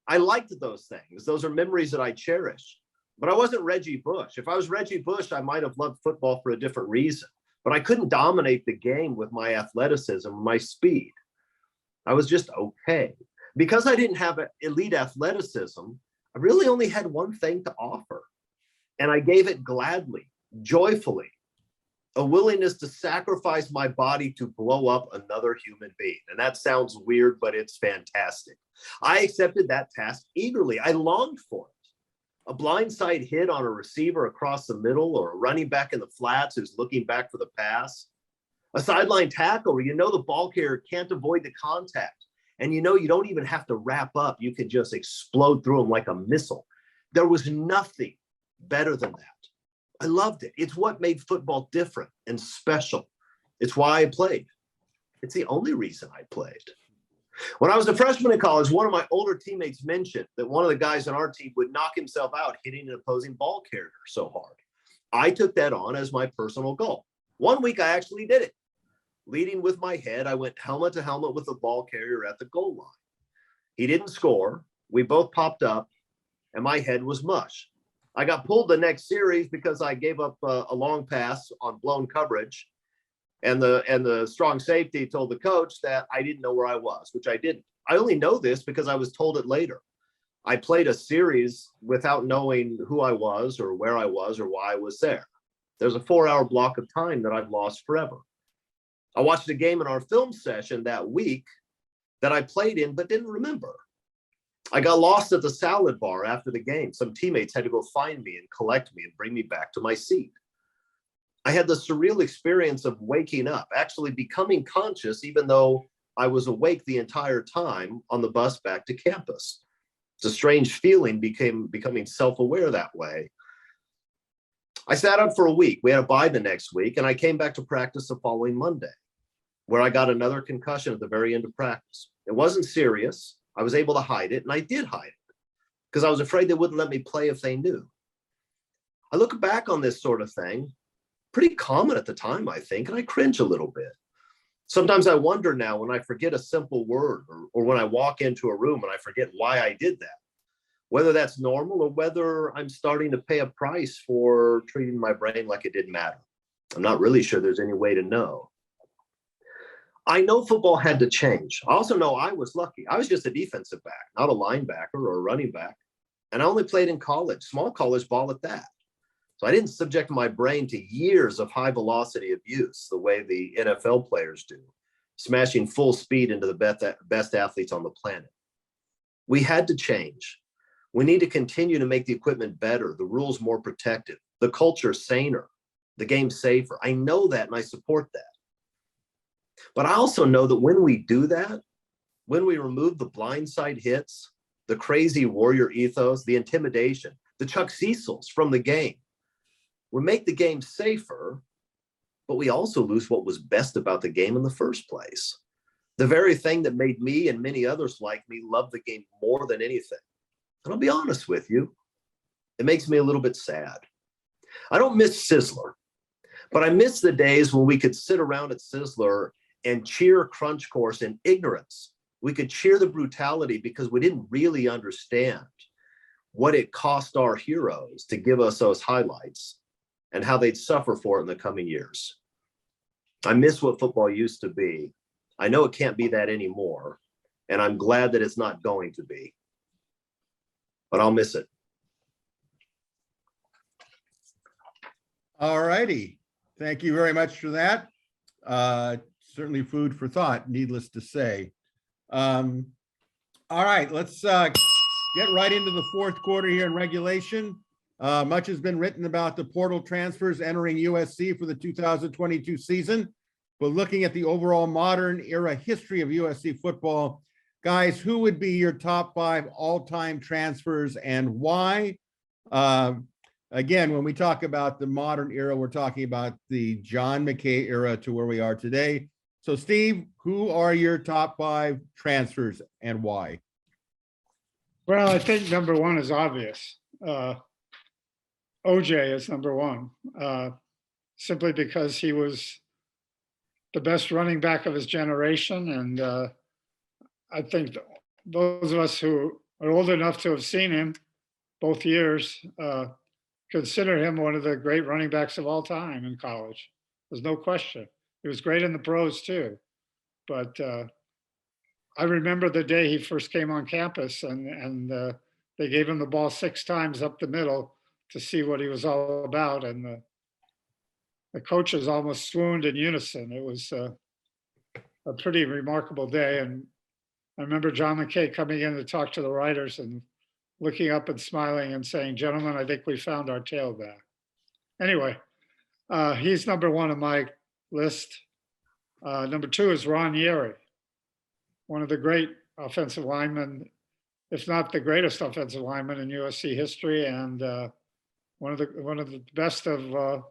I liked those things. Those are memories that I cherish. But I wasn't Reggie Bush. If I was Reggie Bush, I might have loved football for a different reason. But I couldn't dominate the game with my athleticism, my speed. I was just okay. Because I didn't have elite athleticism, I really only had one thing to offer. And I gave it gladly, joyfully, a willingness to sacrifice my body to blow up another human being. And that sounds weird, but it's fantastic. I accepted that task eagerly. I longed for it. A blindside hit on a receiver across the middle, or a running back in the flats who's looking back for the pass. A sideline tackle where you know the ball carrier can't avoid the contact. And you know you don't even have to wrap up. You can just explode through them like a missile. There was nothing better than that. I loved it. It's what made football different and special. It's why I played. It's the only reason I played. When I was a freshman in college, one of my older teammates mentioned that one of the guys on our team would knock himself out hitting an opposing ball carrier so hard. I took that on as my personal goal. One week I actually did it. Leading with my head, I went helmet to helmet with the ball carrier at the goal line. He didn't score. We both popped up, and my head was mush. I got pulled the next series because I gave up a long pass on blown coverage. And the strong safety told the coach that I didn't know where I was, which I didn't. I only know this because I was told it later. I played a series without knowing who I was or where I was or why I was there. There's a 4-hour block of time that I've lost forever. I watched a game in our film session that week that I played in but didn't remember. I got lost at the salad bar after the game. Some teammates had to go find me and collect me and bring me back to my seat. I had the surreal experience of waking up, actually becoming conscious, even though I was awake the entire time on the bus back to campus. It's a strange feeling, becoming self-aware that way. I sat up for a week. We had a bye the next week, and I came back to practice the following Monday, where I got another concussion at the very end of practice. It wasn't serious. I was able to hide it, and I did hide it because I was afraid they wouldn't let me play if they knew. I look back on this sort of thing, pretty common at the time, I think, and I cringe a little bit. Sometimes I wonder now when I forget a simple word or when I walk into a room and I forget why I did that, whether that's normal or whether I'm starting to pay a price for treating my brain like it didn't matter. I'm not really sure there's any way to know. I know football had to change. I also know I was lucky. I was just a defensive back, not a linebacker or a running back. And I only played in college, small college ball at that. So I didn't subject my brain to years of high velocity abuse the way the NFL players do, smashing full speed into the best athletes on the planet. We had to change. We need to continue to make the equipment better, the rules more protective, the culture saner, the game safer. I know that and I support that. But I also know that when we do that, when we remove the blindside hits, the crazy warrior ethos, the intimidation, the Chuck Cecils from the game, we make the game safer, but we also lose what was best about the game in the first place. The very thing that made me and many others like me love the game more than anything. And I'll be honest with you, it makes me a little bit sad. I don't miss Sizzler, but I miss the days when we could sit around at Sizzler and cheer Crunch Course in ignorance We could cheer the brutality because we didn't really understand what it cost our heroes to give us those highlights and how they'd suffer for it in the coming years. I miss what football used to be. I know it can't be that anymore, and I'm glad that it's not going to be, but I'll miss it. All righty. Thank you very much for that. Certainly food for thought, needless to say. All right, let's get right into the fourth quarter here in regulation. Much has been written about the portal transfers entering USC for the 2022 season, but looking at the overall modern era history of USC football, guys, who would be your top 5 all-time transfers and why? Again, when we talk about the modern era, we're talking about the John McKay era to where we are today. So Steve, who are your top 5 transfers and why? Well, I think number one is obvious. OJ is number one, simply because he was the best running back of his generation. And I think those of us who are old enough to have seen him both years consider him one of the great running backs of all time in college. There's no question. He was great in the pros too. But I remember the day he first came on campus and they gave him the ball 6 times up the middle to see what he was all about. And the coaches almost swooned in unison. It was a pretty remarkable day. And I remember John McKay coming in to talk to the writers and looking up and smiling and saying, "Gentlemen, I think we found our tailback." Anyway, he's number one on my list. Number 2 is Ron Yeri, one of the great offensive linemen, if not the greatest offensive lineman in USC history, and one of the best of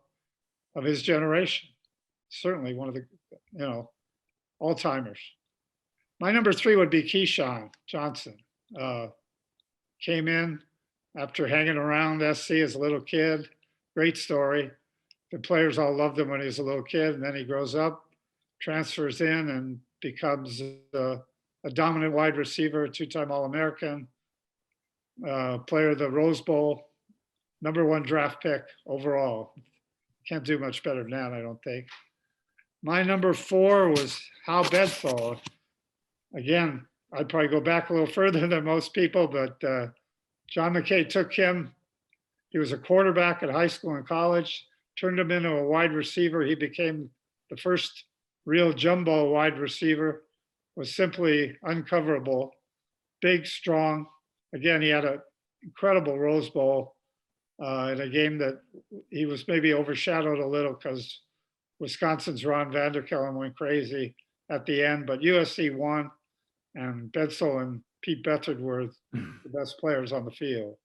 his generation. Certainly one of the all-timers. My number 3 would be Keyshawn Johnson. Came in after hanging around SC as a little kid. Great story. The players all loved him when he was a little kid, and then he grows up, transfers in, and becomes a dominant wide receiver, 2-time All-American, player of the Rose Bowl, number 1 draft pick overall. Can't do much better than that, I don't think. My number 4 was Hal Bedfall. Again, I'd probably go back a little further than most people, but John McKay took him. He was a quarterback at high school and college, turned him into a wide receiver. He became the first real jumbo wide receiver, was simply uncoverable, big, strong. Again, he had an incredible Rose Bowl in a game that he was maybe overshadowed a little because Wisconsin's Ron Vanderkellen went crazy at the end, but USC won, and Bedsole and Pete Bethard were the best players on the field.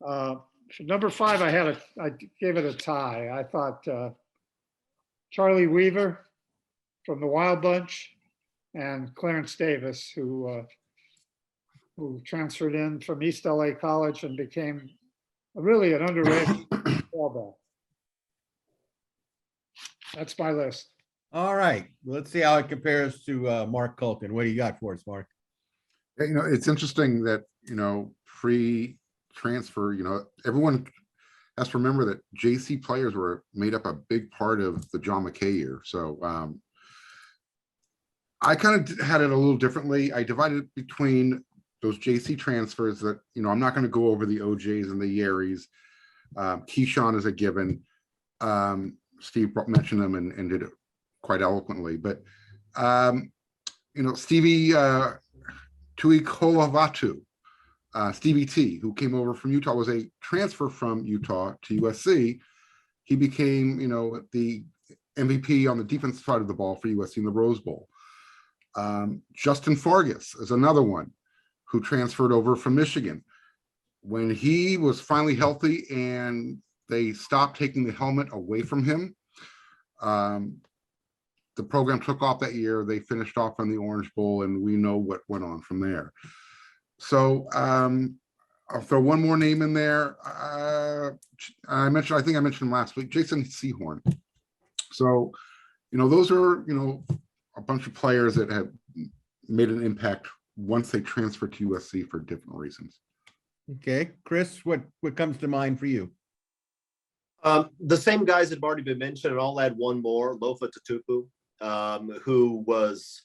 For number 5, I gave it a tie. I thought Charlie Weaver from the Wild Bunch and Clarence Davis, who transferred in from East LA College and became really an underrated tailback. That's my list. All right, let's see how it compares to Marc Kulkin. What do you got for us, Mark? It's interesting that, pre-transfer, everyone has to remember that JC players were made up a big part of the John McKay year. So I kind of had it a little differently. I divided it between those JC transfers that, I'm not going to go over the OJs and the Yeris. Keyshawn is a given. Steve mentioned them and did it quite eloquently. But, Stevie Tuikolavatu, Stevie T, who came over from Utah, was a transfer from Utah to USC. He became, the MVP on the defensive side of the ball for USC in the Rose Bowl. Justin Fargas is another one who transferred over from Michigan. When he was finally healthy and they stopped taking the helmet away from him, the program took off that year. They finished off on the Orange Bowl, and we know what went on from there. So I'll throw one more name in there. I think I mentioned last week, Jason Sehorn. So, those are, a bunch of players that have made an impact once they transferred to USC for different reasons. Okay, Chris, what comes to mind for you? The same guys that have already been mentioned, and I'll add one more, Lofa Tatupu, who was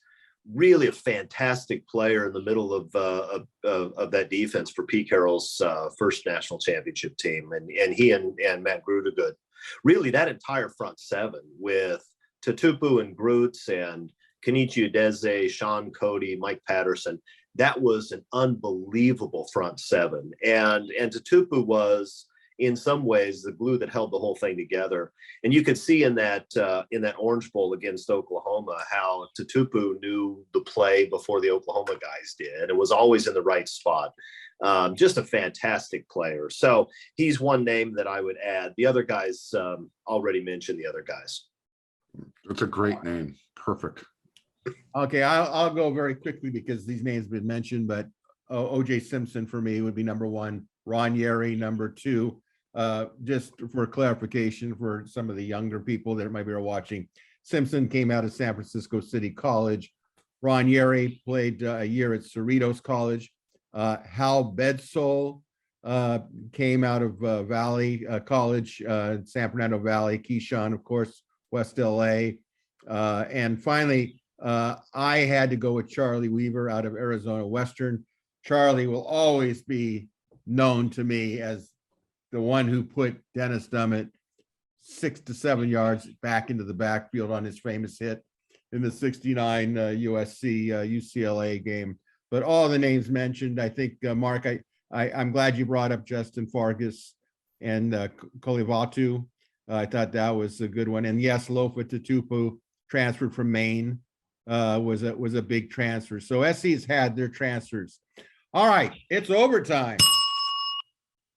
really a fantastic player in the middle of that defense for Pete Carroll's first national championship team. And he and Matt Grudegood, really that entire front seven with Tatupu and Groots and Kenichi Udeze, Sean Cody, Mike Patterson, that was an unbelievable front seven. And Tatupu was, in some ways, the glue that held the whole thing together. And you could see in that Orange Bowl against Oklahoma how Tatupu knew the play before the Oklahoma guys did. It was always in the right spot. Just a fantastic player. So he's one name that I would add. The other guys, already mentioned the other guys. It's a great name. Perfect. Okay, I'll go very quickly because these names have been mentioned, but OJ Simpson for me would be number one. Ron Yeri, number two. Just for clarification for some of the younger people that might be watching, Simpson came out of San Francisco City College. Ron Yeri played a year at Cerritos College. Hal Bedsole came out of Valley College, San Fernando Valley. Keyshawn, of course, West LA. And finally, I had to go with Charlie Weaver out of Arizona Western. Charlie will always be known to me as the one who put Dennis Dummett 6 to 7 yards back into the backfield on his famous hit in the 69 USC UCLA game. But all the names mentioned, I think, Mark, I'm glad you brought up Justin Fargas and Kolivatu. I thought that was a good one. And yes, Lofa Tatupu transferred from Maine, was a big transfer. So SC's had their transfers. All right, it's overtime.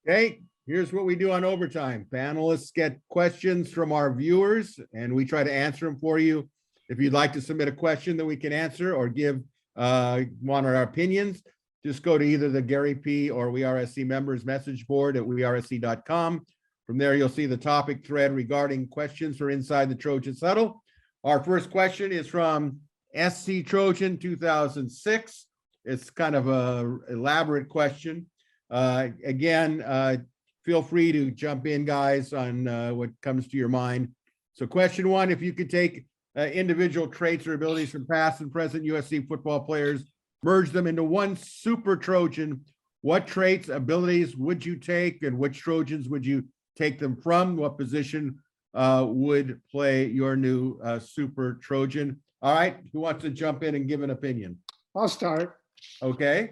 Okay, here's what we do on overtime. Panelists get questions from our viewers, and we try to answer them for you. If you'd like to submit a question that we can answer or give one of our opinions, just go to either the Gary P. or We Are SC members message board at wearesc.com. From there, you'll see the topic thread regarding questions for Inside the Trojans Huddle. Our first question is from SC Trojan 2006. It's kind of a elaborate question. Again, feel free to jump in, guys, on what comes to your mind. So question one, if you could take individual traits or abilities from past and present USC football players, merge them into one super Trojan, what traits, abilities would you take, and which Trojans would you take them from? What position would play your new super Trojan? All right, who wants to jump in and give an opinion? I'll start. Okay,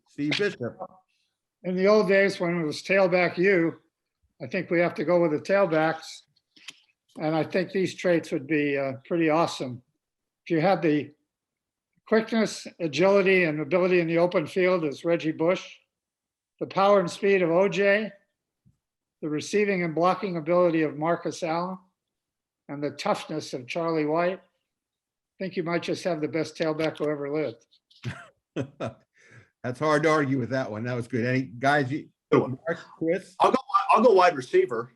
Steve Bisheff. In the old days when it was tailback U, I think we have to go with the tailbacks. And I think these traits would be pretty awesome. If you had the quickness, agility, and ability in the open field as Reggie Bush, the power and speed of OJ, the receiving and blocking ability of Marcus Allen, and the toughness of Charlie White, I think you might just have the best tailback who ever lived. That's hard to argue with that one. That was good. Any guys, Mark, Chris? I'll go wide receiver.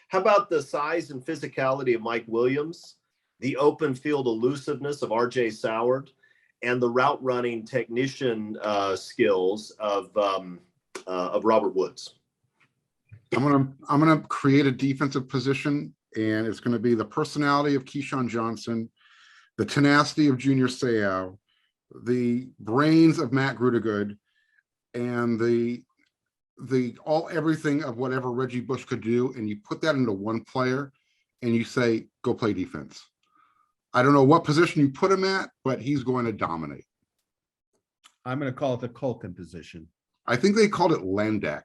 How about the size and physicality of Mike Williams, the open field elusiveness of RJ Soward, and the route running technician skills of Robert Woods? I'm gonna create a defensive position, and it's going to be the personality of Keyshawn Johnson, the tenacity of Junior Seau, the brains of Matt Grudegood, and everything of whatever Reggie Bush could do, and you put that into one player and you say, go play defense. I don't know what position you put him at, but he's going to dominate. I'm going to call it the Kulkin position. I think they called it Landak.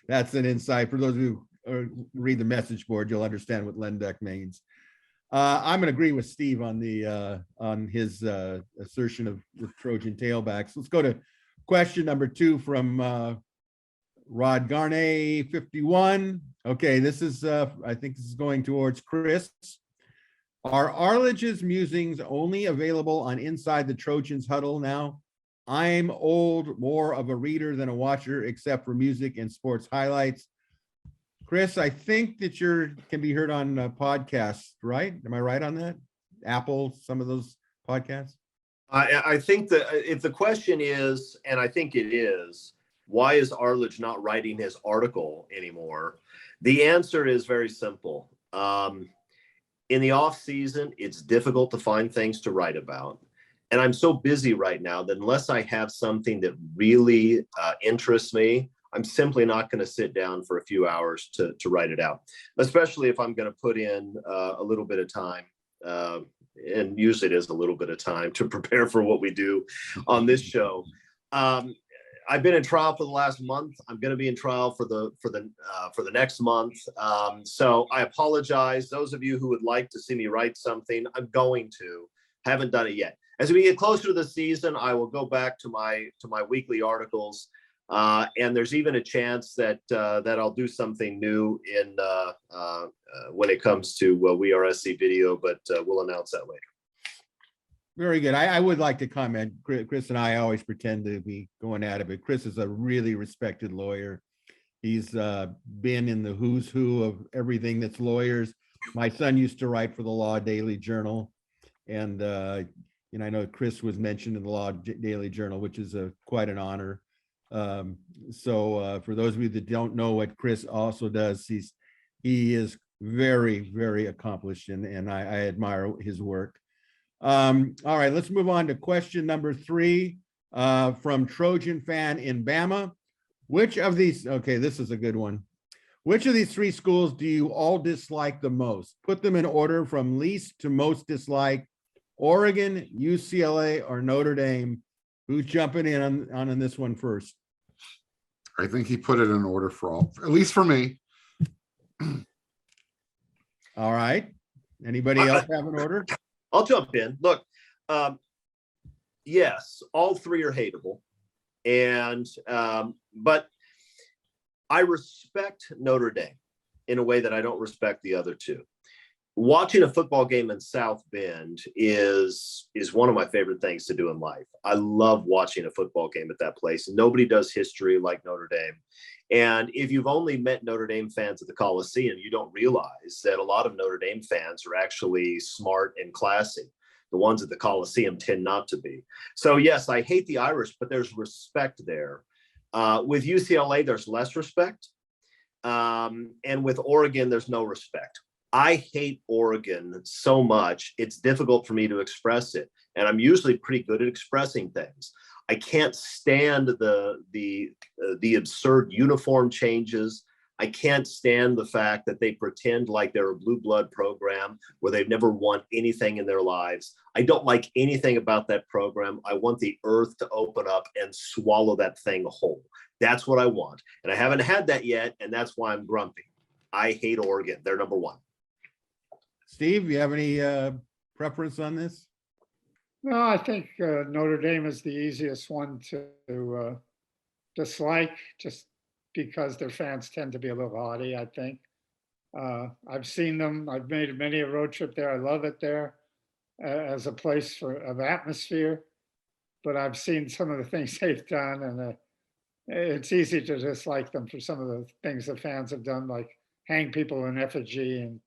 That's an insight. For those who read the message board, you'll understand what Lendeck means. I'm going to agree with Steve on his assertion of the Trojan tailbacks. Let's go to question number 2 from Rod Garnay 51. Okay, this is I think this is going towards Chris. Are Arledge's musings only available on Inside the Trojans Huddle now? I'm old, more of a reader than a watcher, except for music and sports highlights. Chris, I think that can be heard on podcasts, right? Am I right on that? Apple, some of those podcast? I think that if the question is, and I think it is, why is Arledge not writing his article anymore? The answer is very simple. In the off season, it's difficult to find things to write about. And I'm so busy right now that unless I have something that really interests me, I'm simply not going to sit down for a few hours to write it out, especially if I'm going to put in a little bit of time. And usually it is a little bit of time to prepare for what we do on this show. I've been in trial for the last month. I'm going to be in trial for the next month. So I apologize. Those of you who would like to see me write something, I'm going to. Haven't done it yet. As we get closer to the season, I will go back to my weekly articles, and there's even a chance that I'll do something new in when it comes to We Are SC Video, but we'll announce that later. Very good. I would like to comment. Chris and I always pretend to be going at it, but Chris is a really respected lawyer. He's been in the who's who of everything that's lawyers. My son used to write for the Law Daily Journal, and I know Chris was mentioned in the Law Daily Journal, which is quite an honor. So for those of you that don't know what Chris also does, he is very, very accomplished, and I admire his work. All right, let's move on to question number 3 from Trojan fan in Bama. Which of these, okay, this is a good one. Which of these 3 schools do you all dislike the most? Put them in order from least to most dislike. Oregon, UCLA, or Notre Dame. Who's jumping in on this one first? I think he put it in order for all, at least for me. All right. Anybody else have an order? I'll jump in. Look, yes, all 3 are hateable, and but I respect Notre Dame in a way that I don't respect the other 2. Watching a football game in South Bend is one of my favorite things to do in life. I love watching a football game at that place. Nobody does history like Notre Dame. And if you've only met Notre Dame fans at the Coliseum, you don't realize that a lot of Notre Dame fans are actually smart and classy. The ones at the Coliseum tend not to be. So yes, I hate the Irish, but there's respect there. With UCLA, there's less respect. And with Oregon, there's no respect. I hate Oregon so much, it's difficult for me to express it. And I'm usually pretty good at expressing things. I can't stand the absurd uniform changes. I can't stand the fact that they pretend like they're a blue blood program where they've never won anything in their lives. I don't like anything about that program. I want the earth to open up and swallow that thing whole. That's what I want. And I haven't had that yet, and that's why I'm grumpy. I hate Oregon. They're number 1. Steve, you have any preference on this? No, I think Notre Dame is the easiest one to dislike, just because their fans tend to be a little haughty, I think. I've seen them. I've made many a road trip there. I love it there as a place of atmosphere. But I've seen some of the things they've done, and it's easy to dislike them for some of the things the fans have done, like hang people in effigy and,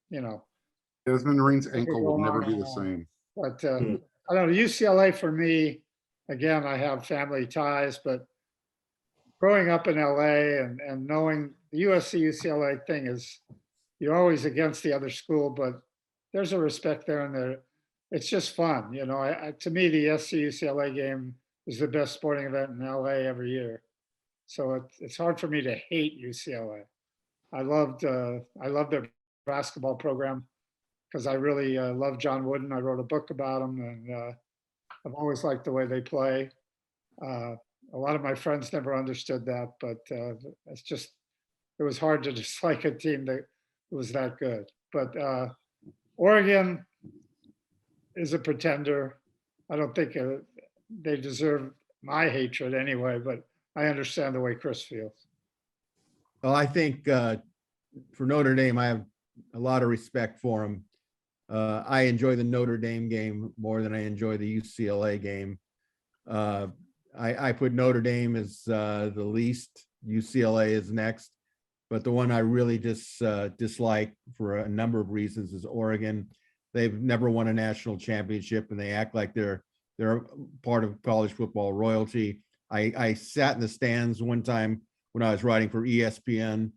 Desmond Ring's ankle will never be the same. But I don't know, UCLA for me, again, I have family ties, but growing up in LA and knowing the USC UCLA thing is, you're always against the other school, but there's a respect there, and it's just fun. To me, the SC UCLA game is the best sporting event in LA every year. So it's hard for me to hate UCLA. I love their basketball program, because I really love John Wooden. I wrote a book about him, and I've always liked the way they play. A lot of my friends never understood that, but it was hard to dislike a team that was that good. But Oregon is a pretender. I don't think they deserve my hatred anyway, but I understand the way Chris feels. Well, I think for Notre Dame, I have a lot of respect for them. I enjoy the Notre Dame game more than I enjoy the UCLA game. I put Notre Dame as the least. UCLA is next, but the one I really dislike for a number of reasons is Oregon. they've never won a national championship, and they act like they're part of college football royalty. I sat in the stands one time when I was writing for ESPN,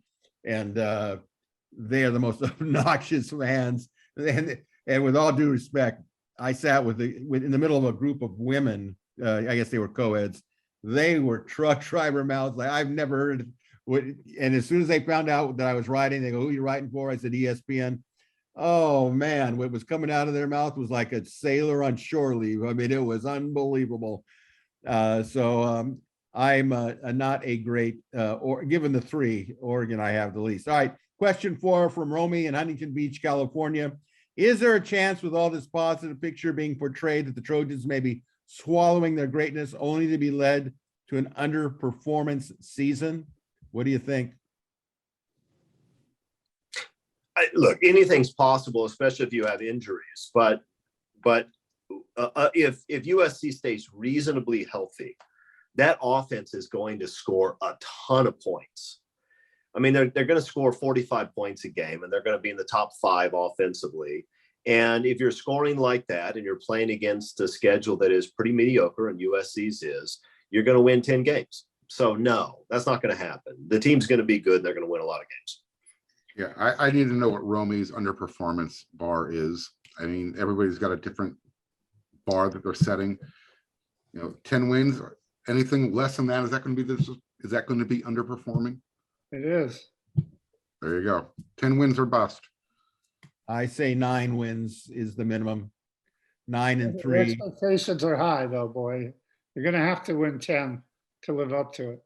and they are the most obnoxious fans. And with all due respect, I sat in the middle of a group of women. I guess they were co-eds. They were truck driver mouths like I've never heard. And as soon as they found out that I was writing, they go, "Who are you writing for?" I said, "ESPN." Oh man, what was coming out of their mouth was like a sailor on shore leave. I mean, it was unbelievable. So I'm not a great, or given the three, Oregon I have the least. All right, question 4 from Romy in Huntington Beach, California. Is there a chance with all this positive picture being portrayed that the Trojans may be swallowing their greatness only to be led to an underperformance season? What do you think? Look, anything's possible, especially if you have injuries. But if USC stays reasonably healthy, that offense is going to score a ton of points. I mean, they're going to score 45 points a game, and they're going to be in the top 5 offensively. And if you're scoring like that and you're playing against a schedule that is pretty mediocre, and USC's is, you're going to win 10 games. So no, that's not going to happen. The team's going to be good, and they're going to win a lot of games. Yeah, I need to know what Romy's underperformance bar is. I mean, everybody's got a different bar that they're setting. 10 wins, anything less than that, is that going to be is that going to be underperforming? It is. There you go. 10 wins or bust. I say 9 wins is the minimum. 9 and The 3. expectations are high, though, boy. You're going to have to win 10 to live up to it.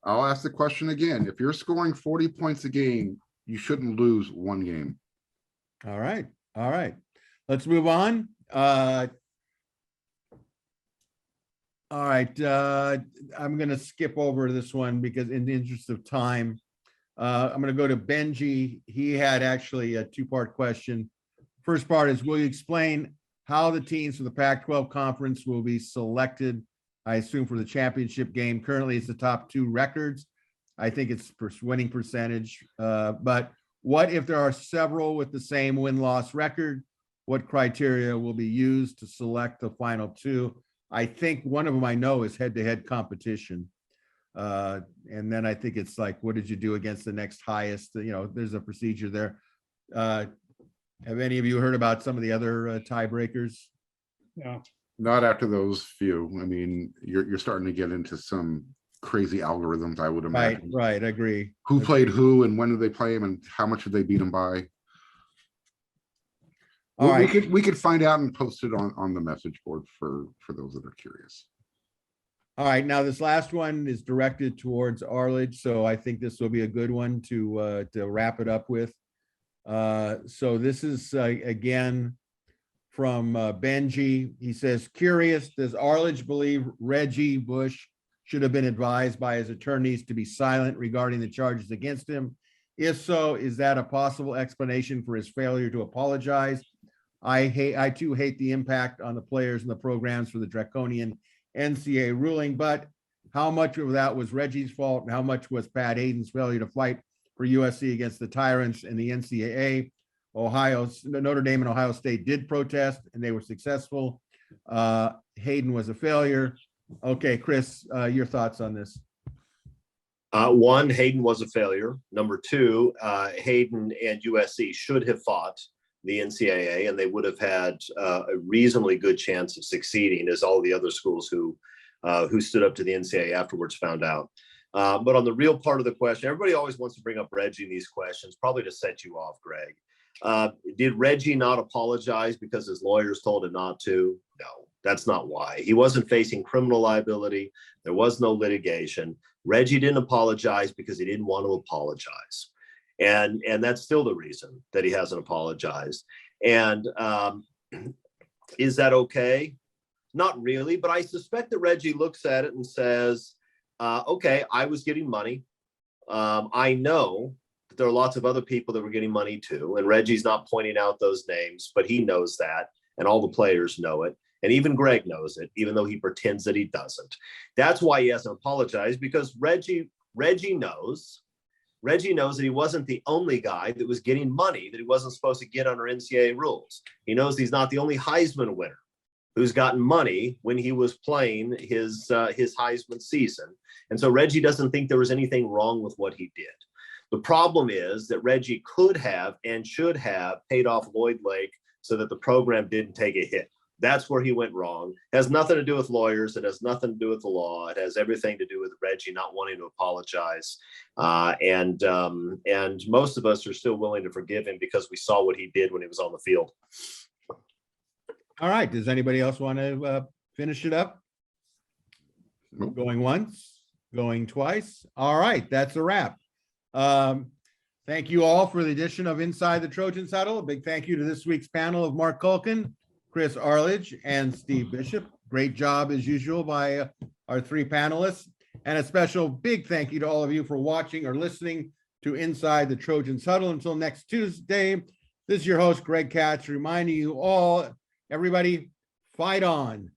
I'll ask the question again. If you're scoring 40 points a game, you shouldn't lose one game. All right. All right. Let's move on. All right. I'm going to skip over this one because in the interest of time, I'm going to go to Benji. He had actually a 2-part question. First part is, will you explain how the teams from the Pac-12 conference will be selected? I assume for the championship game. Currently, it's the top 2 records. I think it's winning percentage. But what if there are several with the same win-loss record? What criteria will be used to select the final 2? I think one of them I know is head-to-head competition. And then I think it's like, what did you do against the next highest? There's a procedure there. Have any of you heard about some of the other tiebreakers? Yeah. Not after those few. I mean, you're starting to get into some crazy algorithms, I would imagine. Right. I agree. Who played who and when did they play him and how much did they beat him by? All right. We could find out and post it on the message board for those that are curious. All right. Now this last one is directed towards Arledge, so I think this will be a good one to wrap it up with. So this is again from Benji. He says, curious, does Arledge believe Reggie Bush should have been advised by his attorneys to be silent regarding the charges against him? If so, is that a possible explanation for his failure to apologize? I too hate the impact on the players and the programs for the draconian NCAA ruling, but how much of that was Reggie's fault and how much was Pat Hayden's failure to fight for USC against the tyrants in the NCAA? Notre Dame and Ohio State did protest and they were successful. Hayden was a failure. Okay, Chris, your thoughts on this? 1, Hayden was a failure. Number 2, Hayden and USC should have fought the NCAA, and they would have had a reasonably good chance of succeeding, as all the other schools who stood up to the NCAA afterwards found out. But on the real part of the question, everybody always wants to bring up Reggie in these questions, probably to set you off, Greg. Did Reggie not apologize because his lawyers told him not to? No, that's not why. He wasn't facing criminal liability. There was no litigation. Reggie didn't apologize because he didn't want to apologize. And that's still the reason that he hasn't apologized. And is that okay? Not really, but I suspect that Reggie looks at it and says, okay, I was getting money. I know that there are lots of other people that were getting money too. And Reggie's not pointing out those names, but he knows that. And all the players know it. And even Greg knows it, even though he pretends that he doesn't. That's why he hasn't apologized, because Reggie knows Reggie knows that he wasn't the only guy that was getting money that he wasn't supposed to get under NCAA rules. He knows he's not the only Heisman winner who's gotten money when he was playing his Heisman season. And so Reggie doesn't think there was anything wrong with what he did. The problem is that Reggie could have and should have paid off Lloyd Lake so that the program didn't take a hit. That's where he went wrong. It has nothing to do with lawyers. It has nothing to do with the law. It has everything to do with Reggie not wanting to apologize. And most of us are still willing to forgive him because we saw what he did when he was on the field. All right. Does anybody else want to finish it up? Nope. Going once, going twice. All right. That's a wrap. Thank you all for the edition of Inside the Trojans Huddle. A big thank you to this week's panel of Marc Kulkin, Chris Arledge, and Steve Bisheff. Great job as usual by our three panelists. And a special big thank you to all of you for watching or listening to Inside the Trojans Huddle. Until next Tuesday, this is your host, Greg Katz, reminding you all, everybody, fight on.